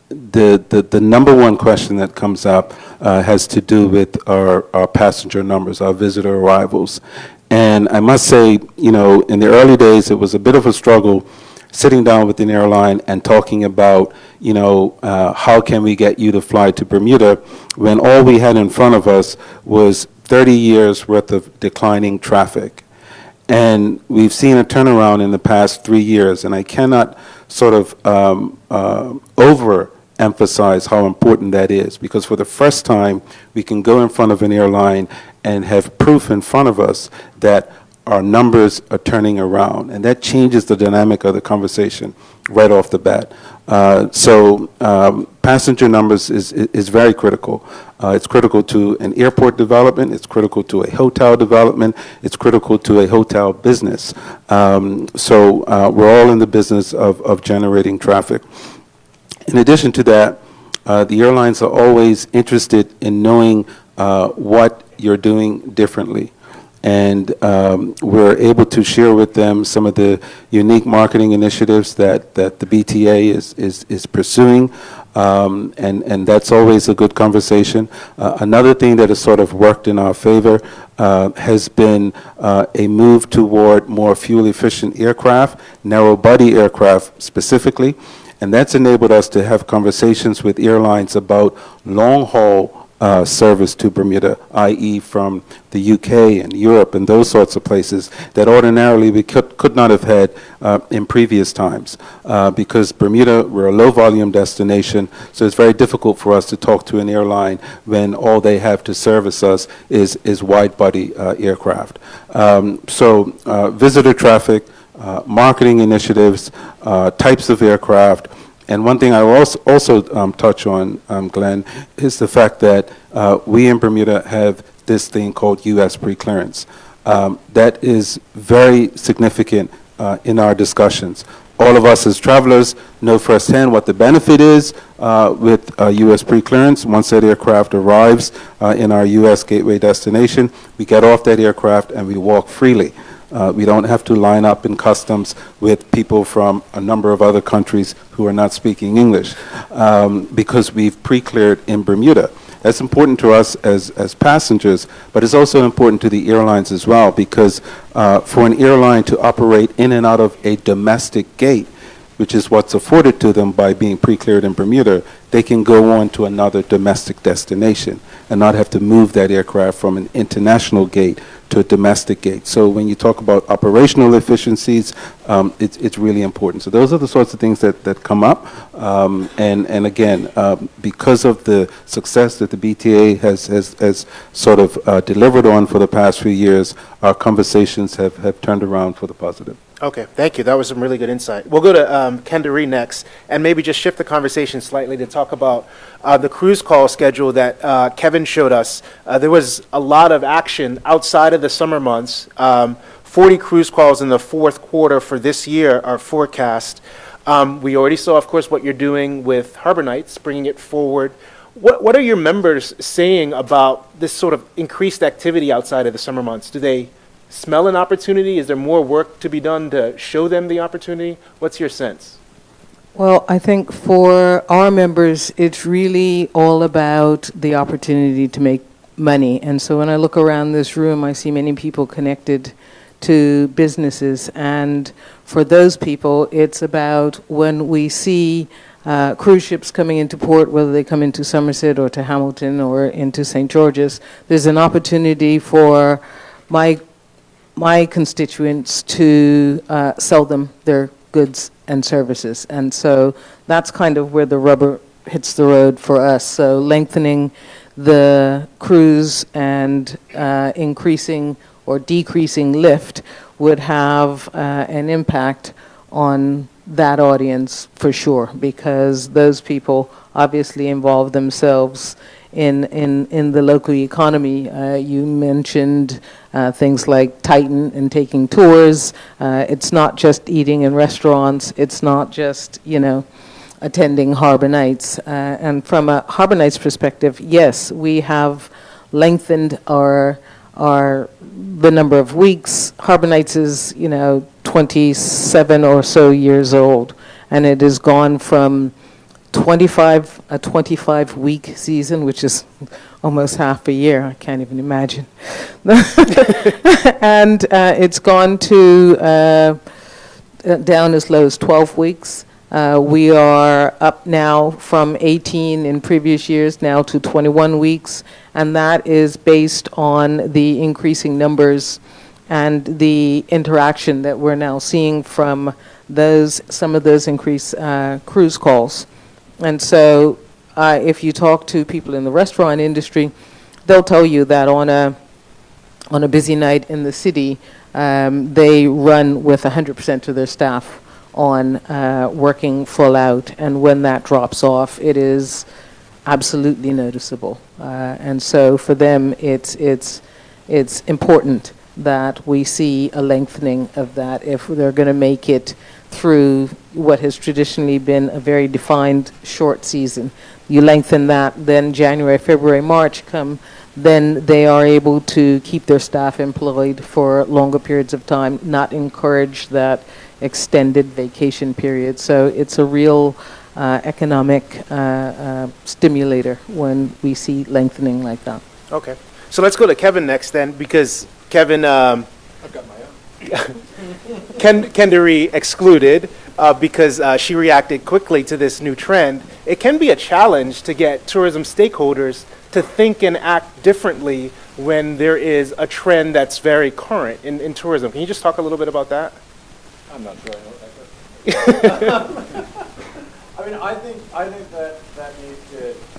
The number one question that comes up has to do with our passenger numbers, our visitor arrivals. And I must say, in the early days, it was a bit of a struggle sitting down with an airline and talking about, how can we get you to fly to Bermuda when all we had in front of us was 30 years worth of declining traffic. And we've seen a turnaround in the past 3 years, and I cannot sort of overemphasize how important that is, because for the first time, we can go in front of an airline and have proof in front of us that our numbers are turning around, and that changes the dynamic of the conversation right off the bat. So passenger numbers is very critical. It's critical to an airport development. It's critical to a hotel development. It's critical to a hotel business. So we're all in the business of generating traffic. In addition to that, the airlines are always interested in knowing what you're doing differently. And we're able to share with them some of the unique marketing initiatives that the BTA is pursuing, and that's always a good conversation. Another thing that has sort of worked in our favor has been a move toward more fuel-efficient aircraft, narrow-body aircraft specifically, and that's enabled us to have conversations with airlines about long-haul service to Bermuda, i.e. from the UK and Europe and those sorts of places that ordinarily we could not have had in previous times. Because Bermuda, we're a low-volume destination, so it's very difficult for us to talk to an airline when all they have to service us is wide-body aircraft. So visitor traffic, marketing initiatives, types of aircraft. And one thing I will also touch on, Glenn, is the fact that we in Bermuda have this thing called U.S. preclearance. That is very significant in our discussions. all of us as travelers know firsthand what the benefit is with U.S. pre-clearance. Once that aircraft arrives in our U.S. gateway destination, we get off that aircraft and we walk freely. We don't have to line up in customs with people from a number of other countries who are not speaking English because we've pre-cleared in Bermuda. That's important to us as passengers, but it's also important to the airlines as well because for an airline to operate in and out of a domestic gate, which is what's afforded to them by being pre-cleared in Bermuda, they can go on to another domestic destination and not have to move that aircraft from an international gate to a domestic gate. So when you talk about operational efficiencies, it's really important. So those are the sorts of things that come up. And again, because of the success that the BTA has sort of delivered on for the past few years, our conversations have turned around for the positive. Okay, thank you. That was some really good insight. We'll go to Kendari next, and maybe just shift the conversation slightly to talk about the cruise call schedule that Kevin showed us. There was a lot of action outside of the summer months. 40 cruise calls in the fourth quarter for this year are forecast. We already saw, of course, what you're doing with Harbor Nights, bringing it forward. What are your members saying about this sort of increased activity outside of the summer months? Do they smell an opportunity? Is there more work to be done to show them the opportunity? What's your sense? Well, I think for our members, it's really all about the opportunity to make money. And so when I look around this room, I see many people connected to businesses. And for those people, it's about when we see cruise ships coming into port, whether they come into Somerset or to Hamilton or into St. George's, there's an opportunity for my constituents to sell them their goods and services. And so that's kind of where the rubber hits the road for us. So lengthening the cruise and increasing or decreasing lift would have an impact on that audience for sure, because those people obviously involve themselves in the local economy. You mentioned things like Titan and taking tours. It's not just eating in restaurants. It's not just, attending Harbor Nights. And from a Harbor Nights perspective, yes, we have lengthened the number of weeks. Harbor Nights is, 27 or so years old, and it has gone from a 25-week season, which is almost half a year. I can't even imagine. And it's gone to down as low as 12 weeks. We are up now from 18 in previous years now to 21 weeks, and that is based on the increasing numbers and the interaction that we're now seeing from some of those increased cruise calls. And so if you talk to people in the restaurant industry, they'll tell you that on a busy night in the city, they run with 100% of their staff on working full out. And when that drops off, it is absolutely noticeable. And so for them, it's important that we see a lengthening of that if they're going to make it through what has traditionally been a very defined short season. You lengthen that, then January, February, March come, then they are able to keep their staff employed for longer periods of time, not encourage that extended vacation period. So it's a real economic stimulator when we see lengthening like that. Okay. So let's go to Kevin next then, because Kevin, I've got my own. Kendari excluded because she reacted quickly to this new trend. It can be a challenge to get tourism stakeholders to think and act differently when there is a trend that's very current in tourism. Can you just talk a little bit about that? I'm not sure I know what that is. I think that needs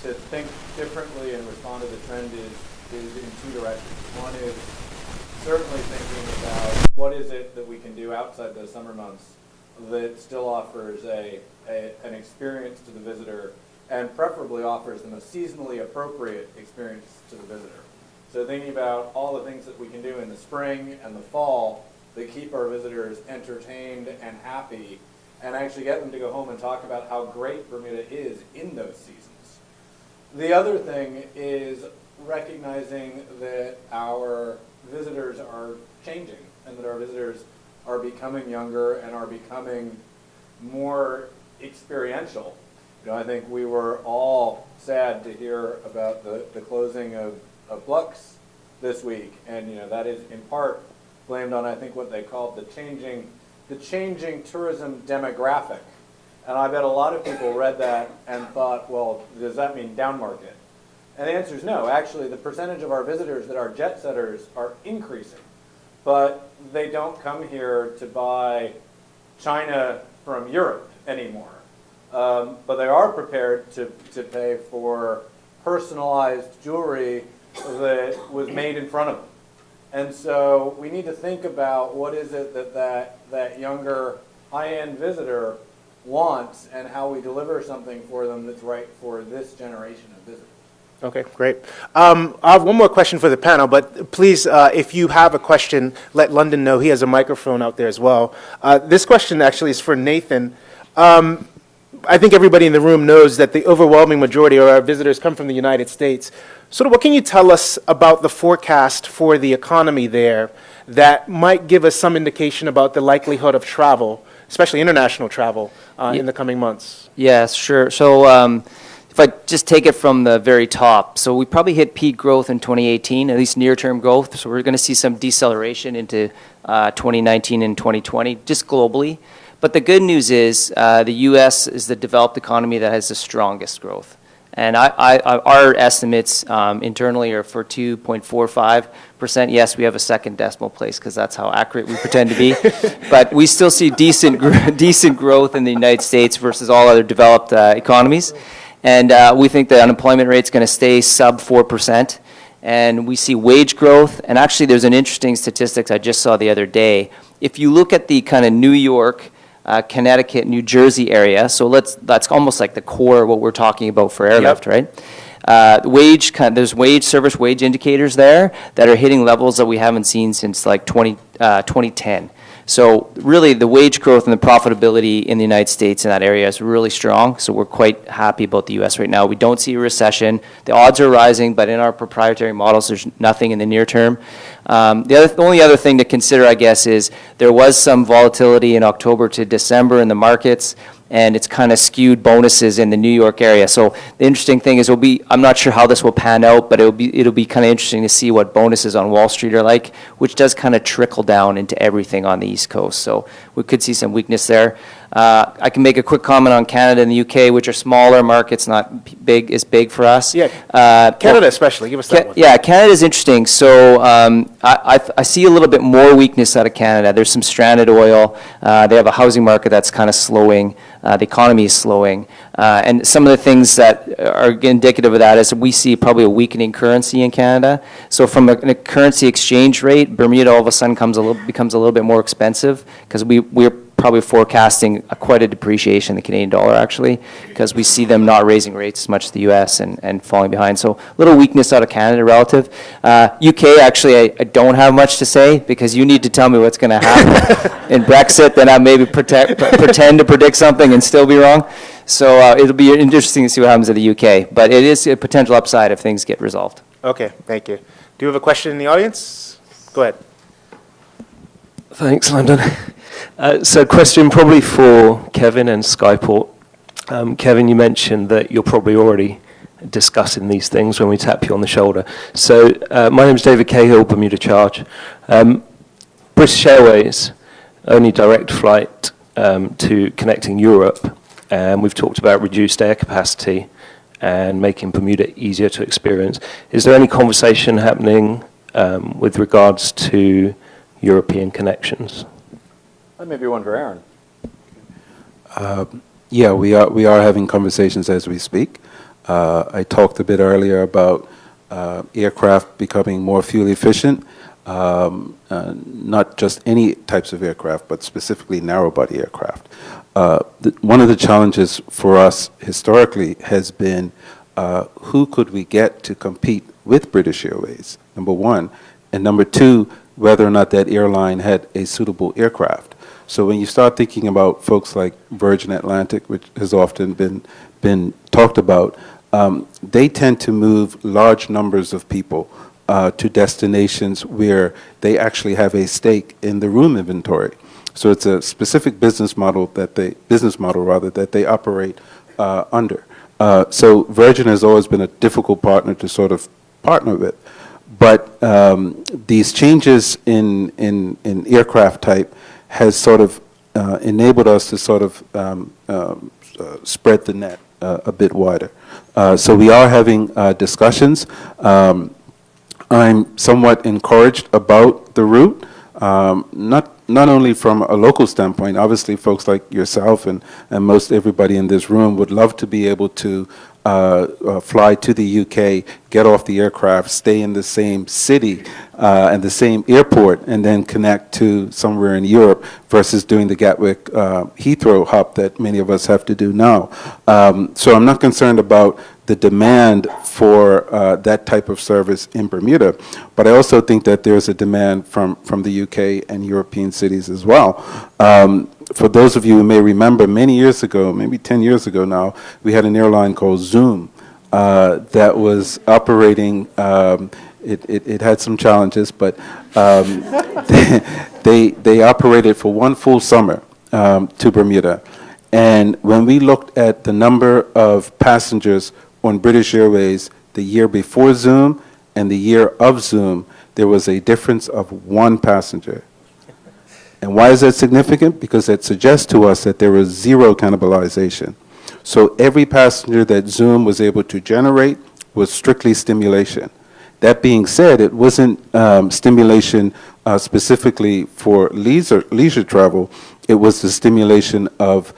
to think differently and respond to the trend is in two directions. One is certainly thinking about what is it that we can do outside those summer months that still offers an experience to the visitor and preferably offers them a seasonally appropriate experience to the visitor. So thinking about all the things that we can do in the spring and the fall that keep our visitors entertained and happy and actually get them to go home and talk about how great Bermuda is in those seasons. The other thing is recognizing that our visitors are changing and that our visitors are becoming younger and are becoming more experiential. I think we were all sad to hear about the closing of Blux this week, and that is in part blamed on, I think, what they called the changing tourism demographic. And I bet a lot of people read that and thought, well, does that mean down market? And the answer is no. Actually, the percentage of our visitors that are jet setters are increasing, but they don't come here to buy china from Europe anymore. But they are prepared to pay for personalized jewelry that was made in front of them. And so we need to think about what is it that younger high-end visitor wants and how we deliver something for them that's right for this generation of visitors. Okay, great. I have one more question for the panel, but please, if you have a question, let London know. He has a microphone out there as well. This question actually is for Nathan. I think everybody in the room knows that the overwhelming majority of our visitors come from the United States. Sort of what can you tell us about the forecast for the economy there that might give us some indication about the likelihood of travel, especially international travel, in the coming months? Yes, sure. So if I just take it from the very top, so we probably hit peak growth in 2018, at least near-term growth. So we're going to see some deceleration into 2019 and 2020, just globally. But the good news is the U.S. is the developed economy that has the strongest growth. And our estimates internally are for 2.45%. Yes, we have a second decimal place because that's how accurate we pretend to be. But we still see decent growth in the United States versus all other developed economies. And we think the unemployment rate is going to stay sub 4%. And we see wage growth. And actually, there's an interesting statistics I just saw the other day. If you look at the kind of New York, Connecticut, New Jersey area, so that's almost like the core of what we're talking about for airlift, right? There's service wage indicators there that are hitting levels that we haven't seen since like 2010. So really the wage growth and the profitability in the United States in that area is really strong. So we're quite happy about the U.S. right now. We don't see a recession. The odds are rising, but in our proprietary models, there's nothing in the near term. The only other thing to consider, I guess, is there was some volatility in October to December in the markets, and it's kind of skewed bonuses in the New York area. So the interesting thing is I'm not sure how this will pan out, but it'll be kind of interesting to see what bonuses on Wall Street are like, which does kind of trickle down into everything on the East Coast. So we could see some weakness there. I can make a quick comment on Canada and the UK, which are smaller markets, not big for us. Yeah, Canada especially. Give us that one. Yeah, Canada is interesting. So I see a little bit more weakness out of Canada. There's some stranded oil. They have a housing market that's kind of slowing. The economy is slowing. And some of the things that are indicative of that is we see probably a weakening currency in Canada. So from a currency exchange rate, Bermuda all of a sudden becomes a little bit more expensive because we're probably forecasting quite a depreciation in the Canadian dollar, actually, because we see them not raising rates as much as the U.S. and falling behind. So a little weakness out of Canada relative. UK, actually, I don't have much to say because you need to tell me what's going to happen in Brexit, then I maybe pretend to predict something and still be wrong. So it'll be interesting to see what happens in the UK. But it is a potential upside if things get resolved. Okay, thank you. Do you have a question in the audience? Go ahead. Thanks, London. So question probably for Kevin and Skyport. Kevin, you mentioned that you're probably already discussing these things when we tap you on the shoulder. So my name is David Cahill, Bermuda Charge. British Airways, only direct flight to connecting Europe, and we've talked about reduced air capacity and making Bermuda easier to experience. Is there any conversation happening with regards to European connections? That may be one for Aaron. Yeah, we are having conversations as we speak. I talked a bit earlier about aircraft becoming more fuel efficient, not just any types of aircraft, but specifically narrow-body aircraft. One of the challenges for us historically has been who could we get to compete with British Airways, number one, and number two, whether or not that airline had a suitable aircraft. So when you start thinking about folks like Virgin Atlantic, which has often been talked about, they tend to move large numbers of people to destinations where they actually have a stake in the room inventory. So it's a specific business model that they operate under. So Virgin has always been a difficult partner to sort of partner with. But these changes in aircraft type has sort of enabled us to sort of spread the net a bit wider. So we are having discussions. I'm somewhat encouraged about the route, not only from a local standpoint. Obviously, folks like yourself and most everybody in this room would love to be able to fly to the UK, get off the aircraft, stay in the same city and the same airport, and then connect to somewhere in Europe versus doing the Gatwick Heathrow hop that many of us have to do now. So I'm not concerned about the demand for that type of service in Bermuda, but I also think that there's a demand from the UK and European cities as well. For those of you who may remember, many years ago, maybe 10 years ago now, we had an airline called Zoom that was operating. It had some challenges, but they operated for one full summer to Bermuda. And when we looked at the number of passengers on British Airways the year before Zoom and the year of Zoom, there was a difference of one passenger. And why is that significant? Because it suggests to us that there was zero cannibalization. So every passenger that Zoom was able to generate was strictly stimulation. That being said, it wasn't stimulation specifically for leisure travel. It was the stimulation of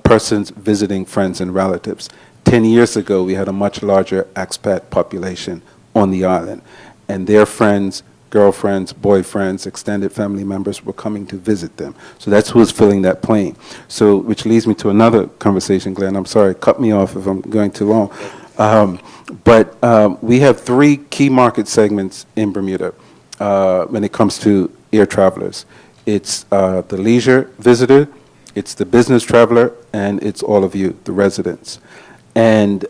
persons visiting friends and relatives. 10 years ago, we had a much larger expat population on the island, and their friends, girlfriends, boyfriends, extended family members were coming to visit them. So that's who was filling that plane. So, which leads me to another conversation, Glenn. I'm sorry, cut me off if I'm going too long. But we have three key market segments in Bermuda when it comes to air travelers. It's the leisure visitor, it's the business traveler, and it's all of you, the residents. And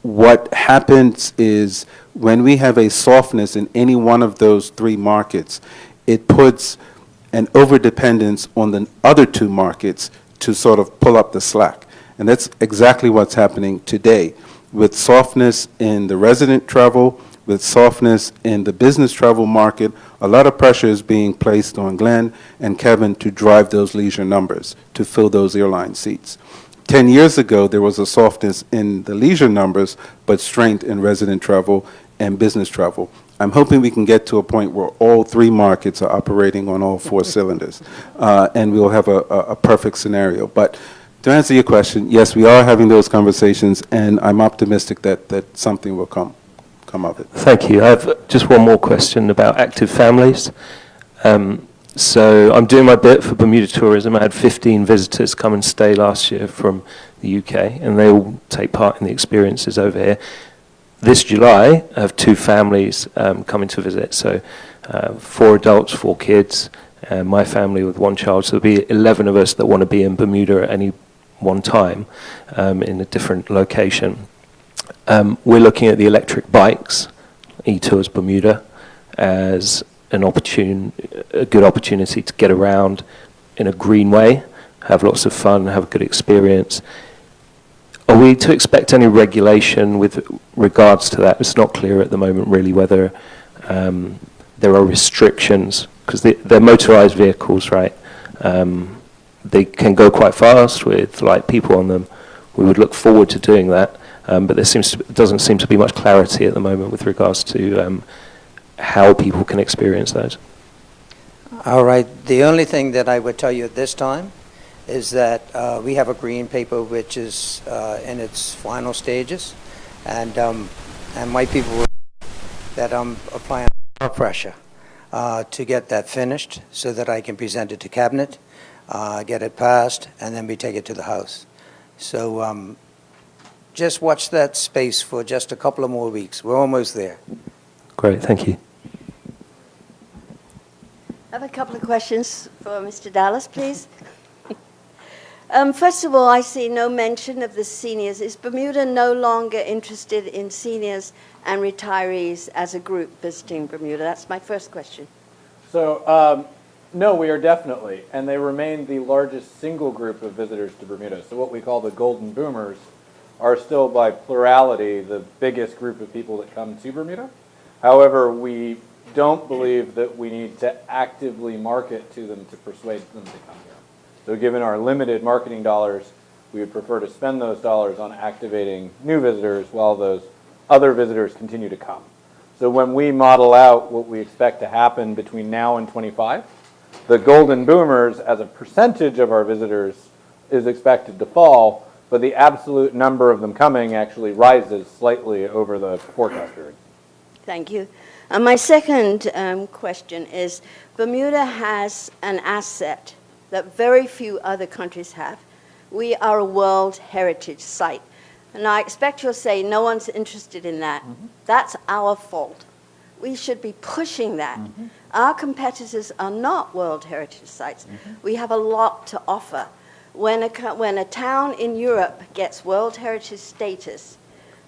what happens is when we have a softness in any one of those three markets, it puts an overdependence on the other two markets to sort of pull up the slack. And that's exactly what's happening today. With softness in the resident travel, with softness in the business travel market, a lot of pressure is being placed on Glenn and Kevin to drive those leisure numbers, to fill those airline seats. 10 years ago, there was a softness in the leisure numbers, but strength in resident travel and business travel. I'm hoping we can get to a point where all three markets are operating on all four cylinders, and we'll have a perfect scenario. But to answer your question, yes, we are having those conversations, and I'm optimistic that something will come of it. Thank you. I have just one more question about active families. So I'm doing my bit for Bermuda Tourism. I had 15 visitors come and stay last year from the UK, and they all take part in the experiences over here. This July, I have two families coming to visit. So 4 adults, 4 kids, and my family with 1 child. So there'll be 11 of us that want to be in Bermuda at any one time in a different location. We're looking at the electric bikes, e-Tours Bermuda, as a good opportunity to get around in a green way, have lots of fun, have a good experience. Are we to expect any regulation with regards to that? It's not clear at the moment really whether there are restrictions, because they're motorized vehicles, right? They can go quite fast with like people on them. We would look forward to doing that, but doesn't seem to be much clarity at the moment with regards to how people can experience those. All right. The only thing that I would tell you at this time is that we have a green paper which is in its final stages, and my people that I'm applying pressure to get that finished so that I can present it to cabinet, get it passed, and then we take it to the House. So just watch that space for just a couple of more weeks. We're almost there. Great, thank you. I have a couple of questions for Mr. Dallas, please. First of all, I see no mention of the seniors. Is Bermuda no longer interested in seniors and retirees as a group visiting Bermuda? That's my first question. So, no, we are definitely, and they remain the largest single group of visitors to Bermuda. So what we call the golden boomers are still by plurality the biggest group of people that come to Bermuda. However, we don't believe that we need to actively market to them to persuade them to come here. So given our limited marketing dollars, we would prefer to spend those dollars on activating new visitors while those other visitors continue to come. So when we model out what we expect to happen between now and 25, the golden boomers as a percentage of our visitors is expected to fall, but the absolute number of them coming actually rises slightly over the forecast period. Thank you. My second question is, Bermuda has an asset that very few other countries have. We are a World Heritage Site. And I expect you'll say no one's interested in that. Mm-hmm. That's our fault. We should be pushing that. Mm-hmm. Our competitors are not World Heritage Sites. Mm-hmm. We have a lot to offer. When a town in Europe gets World Heritage status,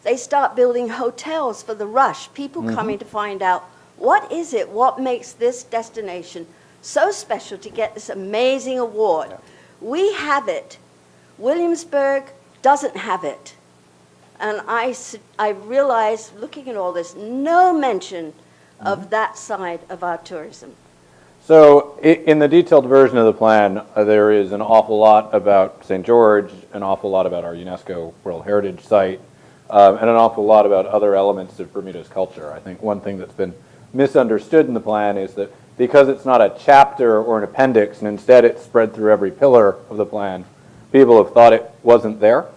they start building hotels for the rush, people mm-hmm. coming to find out, what is it, what makes this destination so special to get this amazing award? Yeah. We have it. Williamsburg doesn't have it. And I realize, looking at all this, no mention of that side of our tourism. So in the detailed version of the plan, there is an awful lot about St. George, an awful lot about our UNESCO World Heritage Site, and an awful lot about other elements of Bermuda's culture. I think one thing that's been misunderstood in the plan is that because it's not a chapter or an appendix, and instead it's spread through every pillar of the plan, people have thought it wasn't there.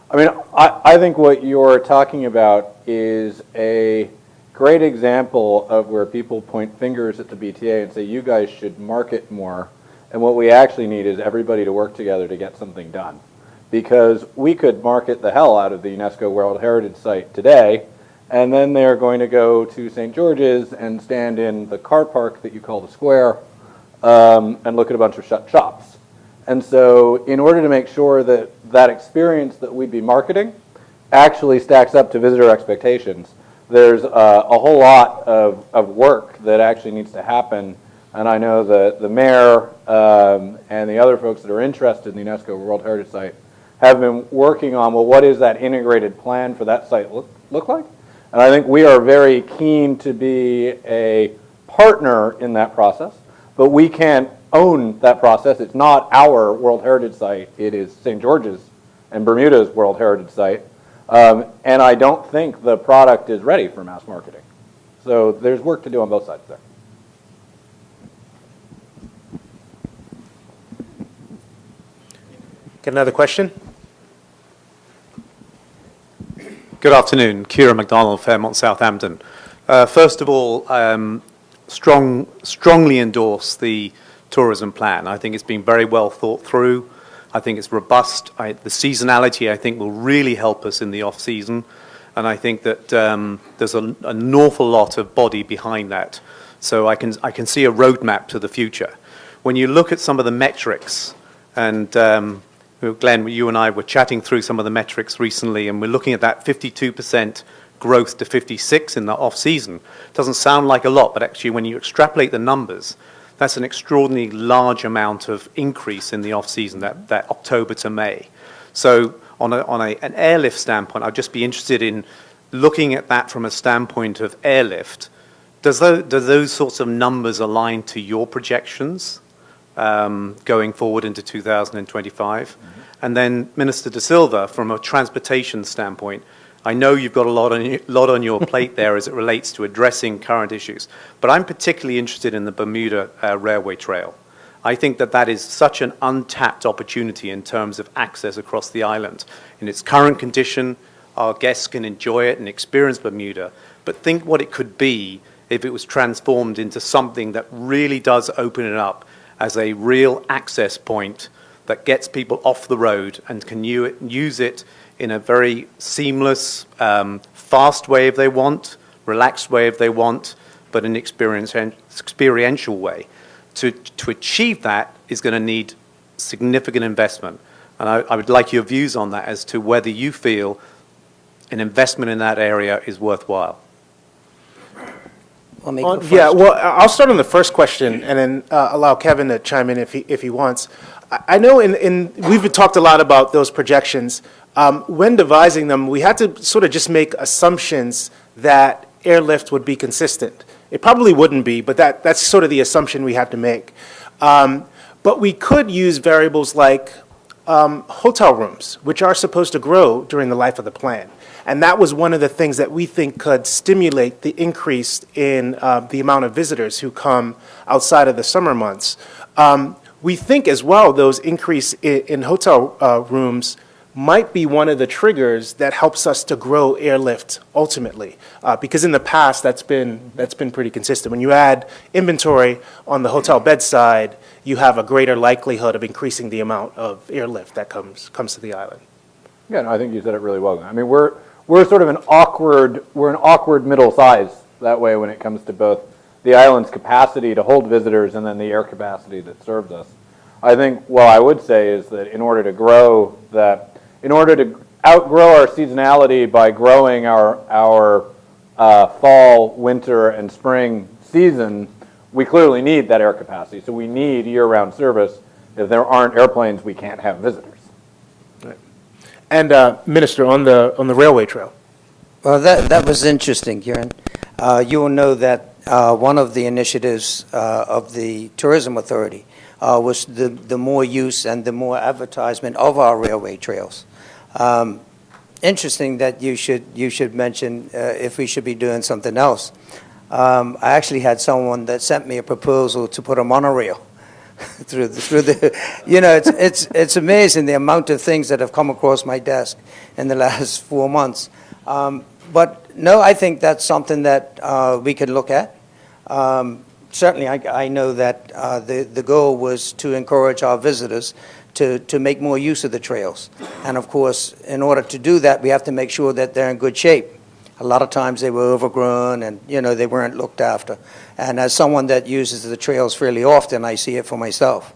I mean, I think what you're talking about is a great example of where people point fingers at the BTA and say, you guys should market more, and what we actually need is everybody to work together to get something done. Because we could market the hell out of the UNESCO World Heritage Site today, and then they're going to go to St. George's and stand in the car park that you call the square and look at a bunch of shut shops. And so in order to make sure that that experience that we'd be marketing actually stacks up to visitor expectations, there's a whole lot of work that actually needs to happen. And I know that the mayor and the other folks that are interested in the UNESCO World Heritage Site have been working on, well, what is that integrated plan for that site look like? And I think we are very keen to be a partner in that process, but we can't own that process. It's not our World Heritage Site. It is St. George's and Bermuda's World Heritage Site. And I don't think the product is ready for mass marketing. So there's work to do on both sides there. Get another question? Good afternoon. Kieran MacDonald, Fairmont, Southampton. First of all, strongly endorse the tourism plan. I think it's been very well thought through. I think it's robust. The seasonality, I think, will really help us in the off-season. And I think that there's an awful lot of body behind that. So I can see a roadmap to the future. When you look at some of the metrics, and Glenn, you and I were chatting through some of the metrics recently, and we're looking at that 52% growth to 56 in the off-season. Doesn't sound like a lot, but actually when you extrapolate the numbers, that's an extraordinarily large amount of increase in the off-season, that October to May. So on an airlift standpoint, I'd just be interested in looking at that from a standpoint of airlift. Do those sorts of numbers align to your projections going forward into 2025? Mm-hmm. And then, Minister De Silva, from a transportation standpoint, I know you've got a lot on your plate there as it relates to addressing current issues, but I'm particularly interested in the Bermuda Railway Trail. I think that is such an untapped opportunity in terms of access across the island. In its current condition, our guests can enjoy it and experience Bermuda, but think what it could be if it was transformed into something that really does open it up as a real access point that gets people off the road and can use it in a very seamless, fast way if they want, relaxed way if they want, but an experiential way. to achieve that is going to need significant investment. And I would like your views on that as to whether you feel an investment in that area is worthwhile. Yeah, well, I'll start on the first question and then allow Kevin to chime in if he wants. I know we've talked a lot about those projections. When devising them, we had to sort of just make assumptions that airlift would be consistent. It probably wouldn't be, but that's sort of the assumption we had to make. But we could use variables like hotel rooms, which are supposed to grow during the life of the plan. And that was one of the things that we think could stimulate the increase in the amount of visitors who come outside of the summer months. We think as well those increase in hotel rooms might be one of the triggers that helps us to grow airlift ultimately, because in the past that's been pretty consistent. When you add inventory on the hotel bed side, you have a greater likelihood of increasing the amount of airlift that comes to the island. Yeah, no, I think you said it really well. I mean, we're sort of an awkward middle size that way when it comes to both the island's capacity to hold visitors and then the air capacity that serves us. I think what I would say is that in order to outgrow our seasonality by growing our fall, winter, and spring season, we clearly need that air capacity. So we need year-round service. If there aren't airplanes, we can't have visitors. Right. And Minister, on the railway trail. Well, that was interesting, Kieran. You will know that one of the initiatives of the Tourism Authority was the more use and the more advertisement of our railway trails. Interesting that you should mention if we should be doing something else. I actually had someone that sent me a proposal to put a monorail through the it's amazing the amount of things that have come across my desk in the last 4 months. But no, I think that's something that we could look at. Certainly, I know that the goal was to encourage our visitors to make more use of the trails. And of course, in order to do that, we have to make sure that they're in good shape. A lot of times they were overgrown and, they weren't looked after. And as someone that uses the trails fairly often, I see it for myself.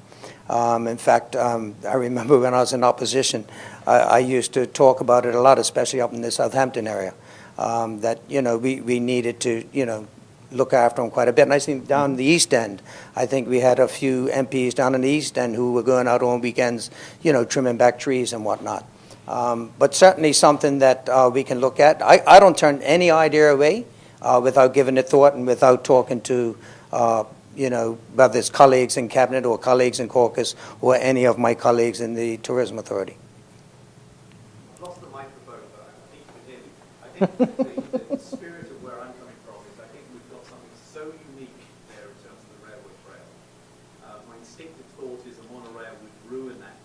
In fact, I remember when I was in opposition, I used to talk about it a lot, especially up in the Southampton area, that, we needed to, look after them quite a bit. And I think down the East End, I think we had a few MPs down in the East End who were going out on weekends, trimming back trees and whatnot. But certainly something that we can look at. I don't turn any idea away without giving it thought and without talking to, whether it's colleagues in Cabinet or colleagues in caucus or any of my colleagues in the Tourism Authority. I've lost the microphone, but I think you can hear me. I think the spirit of where I'm coming from is I think we've got something so unique there in terms of the railway trail. My instinctive thought is a monorail would ruin that.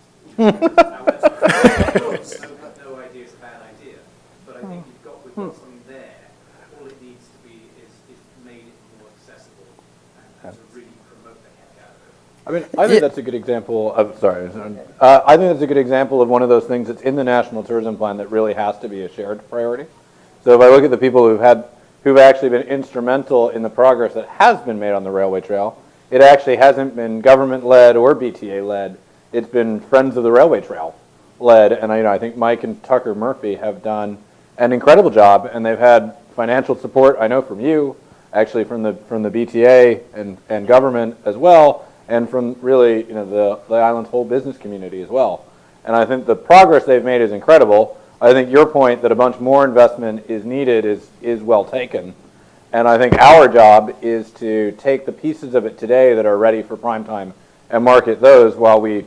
No idea is a bad idea, but I think we've got something there. All it needs to be is made it more accessible and to really promote the heck out of it. I mean, I think that's a good example of, I think that's a good example of one of those things that's in the National Tourism Plan that really has to be a shared priority. So if I look at the people who've actually been instrumental in the progress that has been made on the railway trail, it actually hasn't been government-led or BTA-led. It's been Friends of the Railway Trail led, and I think Mike and Tucker Murphy have done an incredible job, and they've had financial support, I know from you, actually from the BTA and government as well, and from really the island's whole business community as well. And I think the progress they've made is incredible. I think your point that a bunch more investment is needed is well taken. And I think our job is to take the pieces of it today that are ready for prime time and market those while we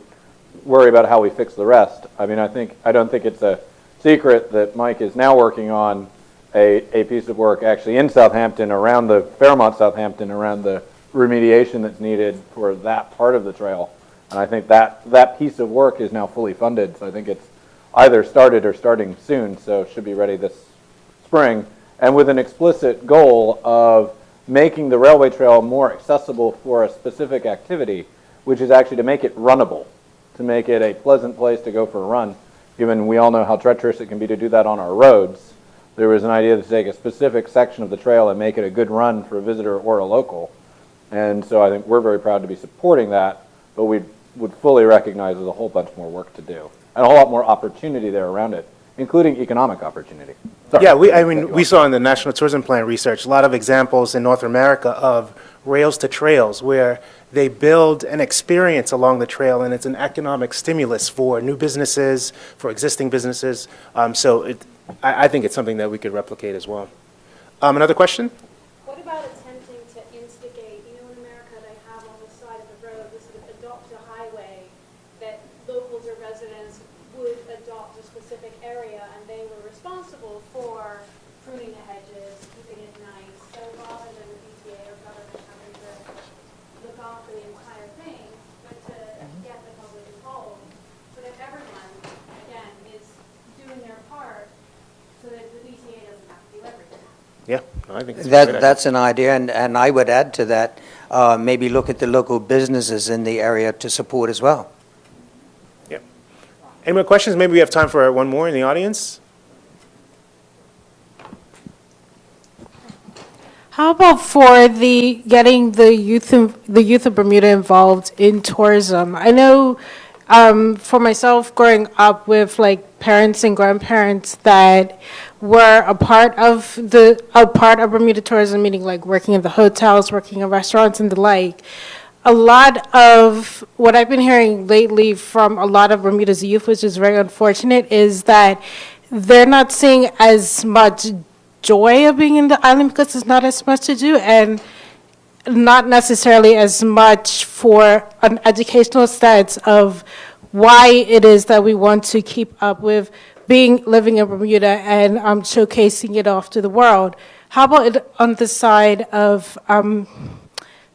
worry about how we fix the rest. I mean, I don't think it's a secret that Mike is now working on a piece of work actually in Southampton, around the Fairmont Southampton, around the remediation that's needed for that part of the trail. And I think that piece of work is now fully funded. So I think it's either started or starting soon, so it should be ready this spring. And with an explicit goal of making the railway trail more accessible for a specific activity, which is actually to make it runnable, to make it a pleasant place to go for a run, given we all know how treacherous it can be to do that on our roads. There was an idea to take a specific section of the trail and make it a good run for a visitor or a local. And so I think we're very proud to be supporting that, but we would fully recognize there's a whole bunch more work to do and a whole lot more opportunity there around it, including economic opportunity. Sorry. Yeah, we saw in the National Tourism Plan research a lot of examples in North America of rails to trails where they build an experience along the trail, and it's an economic stimulus for new businesses, for existing businesses. I think it's something that we could replicate as well. Another question? What about attempting to instigate, in America they have on the side of the road, this sort of adopt a highway that locals or residents would adopt a specific area and they were responsible for pruning the hedges, keeping it nice. So rather than the BTA or government having to look after the entire thing, but to get the public involved so that everyone, again, is doing their part so that the BTA doesn't have to do everything. Yeah, I think it's a great idea. That's an idea, and I would add to that, maybe look at the local businesses in the area to support as well. Yeah. Any more questions? Maybe we have time for one more in the audience. How about for getting the youth of Bermuda involved in tourism? I know for myself, growing up with parents and grandparents that were a part of Bermuda tourism, meaning working in the hotels, working in restaurants, and the like. A lot of what I've been hearing lately from a lot of Bermuda's youth, which is very unfortunate, is that they're not seeing as much joy of being in the island because there's not as much to do, and not necessarily as much for an educational sense of why it is that we want to keep up with living in Bermuda and showcasing it off to the world. How about it on the side of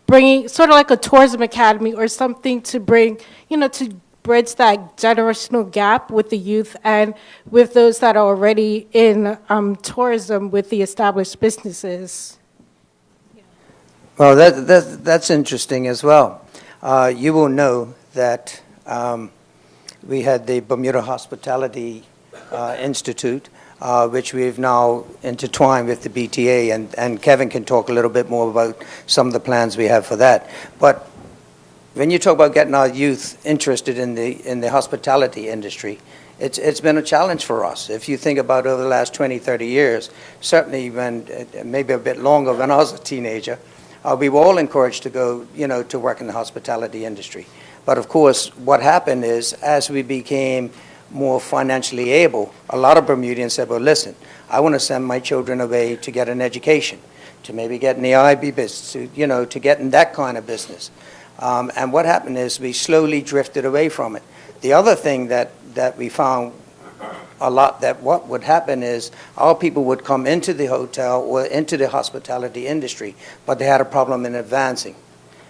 bringing sort of like a tourism academy or something to bring, to bridge that generational gap with the youth and with those that are already in tourism with the established businesses? Well, that's interesting as well. You will know that we had the Bermuda Hospitality Institute, which we've now intertwined with the BTA, and Kevin can talk a little bit more about some of the plans we have for that. But when you talk about getting our youth interested in the hospitality industry, it's been a challenge for us. If you think about over the last 20, 30 years, certainly maybe a bit longer when I was a teenager, we were all encouraged to go, to work in the hospitality industry. But of course, what happened is, as we became more financially able, a lot of Bermudians said, well, listen, I want to send my children away to get an education, to maybe get in the IB business, to get in that kind of business. And what happened is we slowly drifted away from it. The other thing that we found a lot, that what would happen is our people would come into the hotel or into the hospitality industry, but they had a problem in advancing.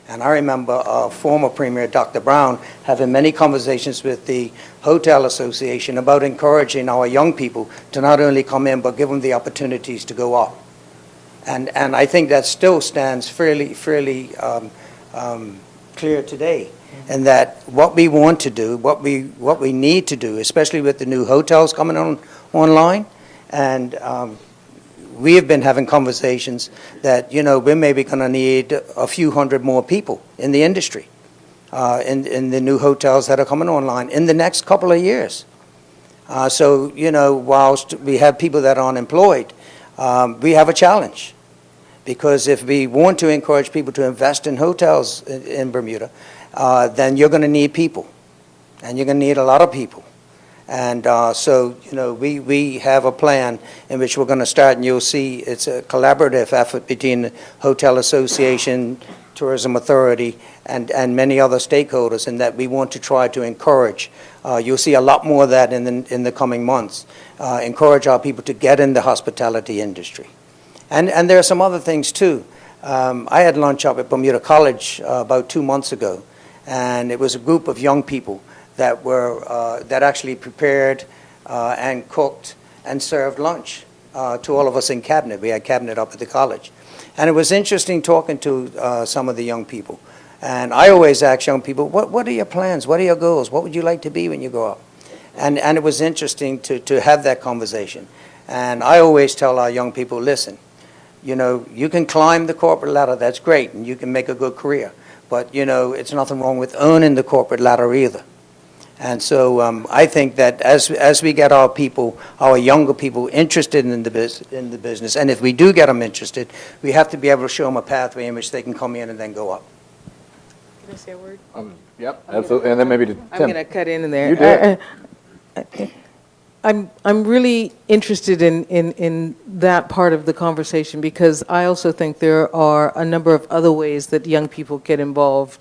And I remember former Premier Dr. Brown having many conversations with the Hotel Association about encouraging our young people to not only come in, but give them the opportunities to go up. And I think that still stands fairly clear today. And that what we want to do, what we need to do, especially with the new hotels coming online, and we have been having conversations that, we're maybe going to need a few hundred more people in the industry, in the new hotels that are coming online in the next couple of years. So, whilst we have people that are unemployed, we have a challenge. Because if we want to encourage people to invest in hotels in Bermuda, then you're going to need people. And you're going to need a lot of people. And so, we have a plan in which we're going to start, and you'll see it's a collaborative effort between the Hotel Association, Tourism Authority, and many other stakeholders, in that we want to try to encourage. You'll see a lot more of that in the coming months. Encourage our people to get in the hospitality industry. And there are some other things too. I had lunch up at Bermuda College about 2 months ago, and it was a group of young people that actually prepared and cooked and served lunch to all of us in cabinet. We had cabinet up at the college. And it was interesting talking to some of the young people. And I always ask young people, what are your plans? What are your goals? What would you like to be when you grow up? And it was interesting to have that conversation. And I always tell our young people, listen, You know, you can climb the corporate ladder, that's great, and you can make a good career. But, you know, it's nothing wrong with earning the corporate ladder either. And so I think that as we get our people, our younger people interested in the business, and if we do get them interested, we have to be able to show them a pathway in which they can come in and then go up. Can I say a word? Yep, absolutely. And then maybe to Tim. I'm going to cut in there. You did. I'm really interested in that part of the conversation because I also think there are a number of other ways that young people get involved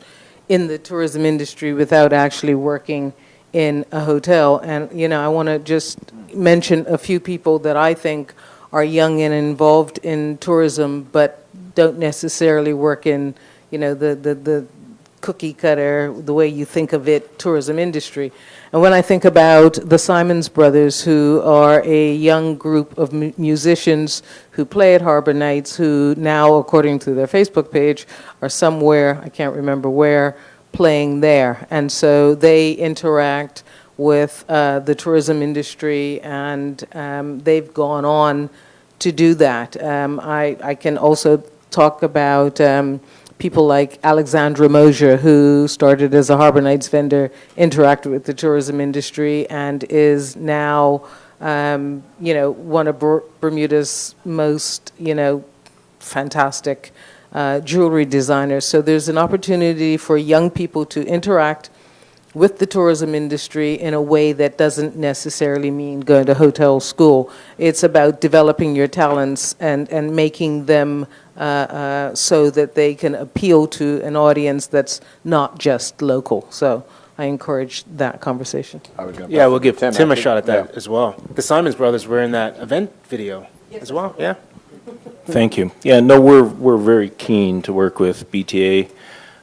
in the tourism industry without actually working in a hotel. And, you know, I want to just mention a few people that I think are young and involved in tourism but don't necessarily work in, you know, the cookie cutter, the way you think of it, tourism industry. And when I think about the Simons Brothers, who are a young group of musicians who play at Harbor Nights, who now, according to their Facebook page, are somewhere, I can't remember where, playing there. And so they interact with the tourism industry, and they've gone on to do that. I can also talk about people like Alexandra Mosier, who started as a Harbor Nights vendor, interacted with the tourism industry, and is now, you know, one of Bermuda's most, you know, fantastic jewelry designers. So there's an opportunity for young people to interact with the tourism industry in a way that doesn't necessarily mean going to hotel school. It's about developing your talents and making them so that they can appeal to an audience that's not just local. So I encourage that conversation. Yeah, we'll give Tim a shot at that as well. The Simons Brothers were in that event video as well, yeah? Thank you. Yeah, no, we're very keen to work with BTA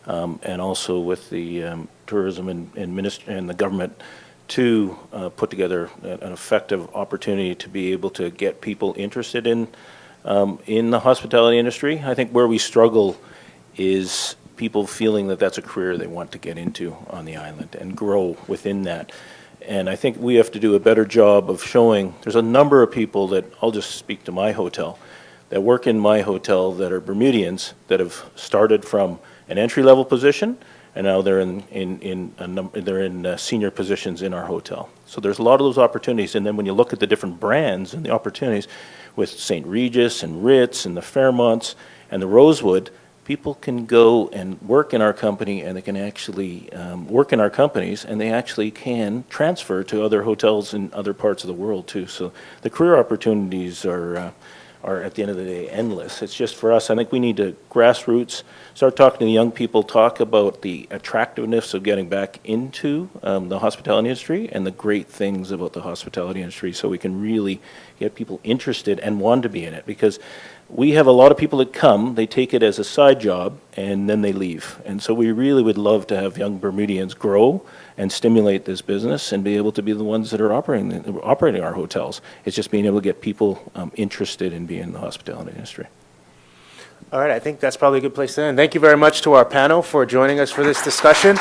and also with the tourism and the government to put together an effective opportunity to be able to get people interested in the hospitality industry. I think where we struggle is people feeling that that's a career they want to get into on the island and grow within that. And I think we have to do a better job of showing, there's a number of people that, I'll just speak to my hotel, that work in my hotel that are Bermudians that have started from an entry-level position, and now they're in senior positions in our hotel. So there's a lot of those opportunities. And then when you look at the different brands and the opportunities with St. Regis and Ritz and the Fairmonts and the Rosewood, people can go and work in our company, and they can actually work in our companies, and they actually can transfer to other hotels in other parts of the world too. So the career opportunities are at the end of the day endless. It's just for us, I think we need to grassroots, start talking to the young people, talk about the attractiveness of getting back into the hospitality industry and the great things about the hospitality industry, so we can really get people interested and want to be in it. Because we have a lot of people that come, they take it as a side job, and then they leave. And so we really would love to have young Bermudians grow and stimulate this business and be able to be the ones that are operating our hotels. It's just being able to get people interested in being in the hospitality industry. All right, I think that's probably a good place to end. Thank you very much to our panel for joining us for this discussion.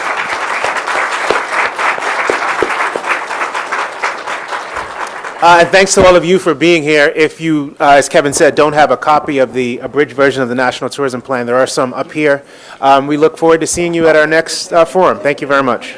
And thanks to all of you for being here. If you, as Kevin said, don't have a copy of the abridged version of the National Tourism Plan, there are some up here. We look forward to seeing you at our next forum. Thank you very much.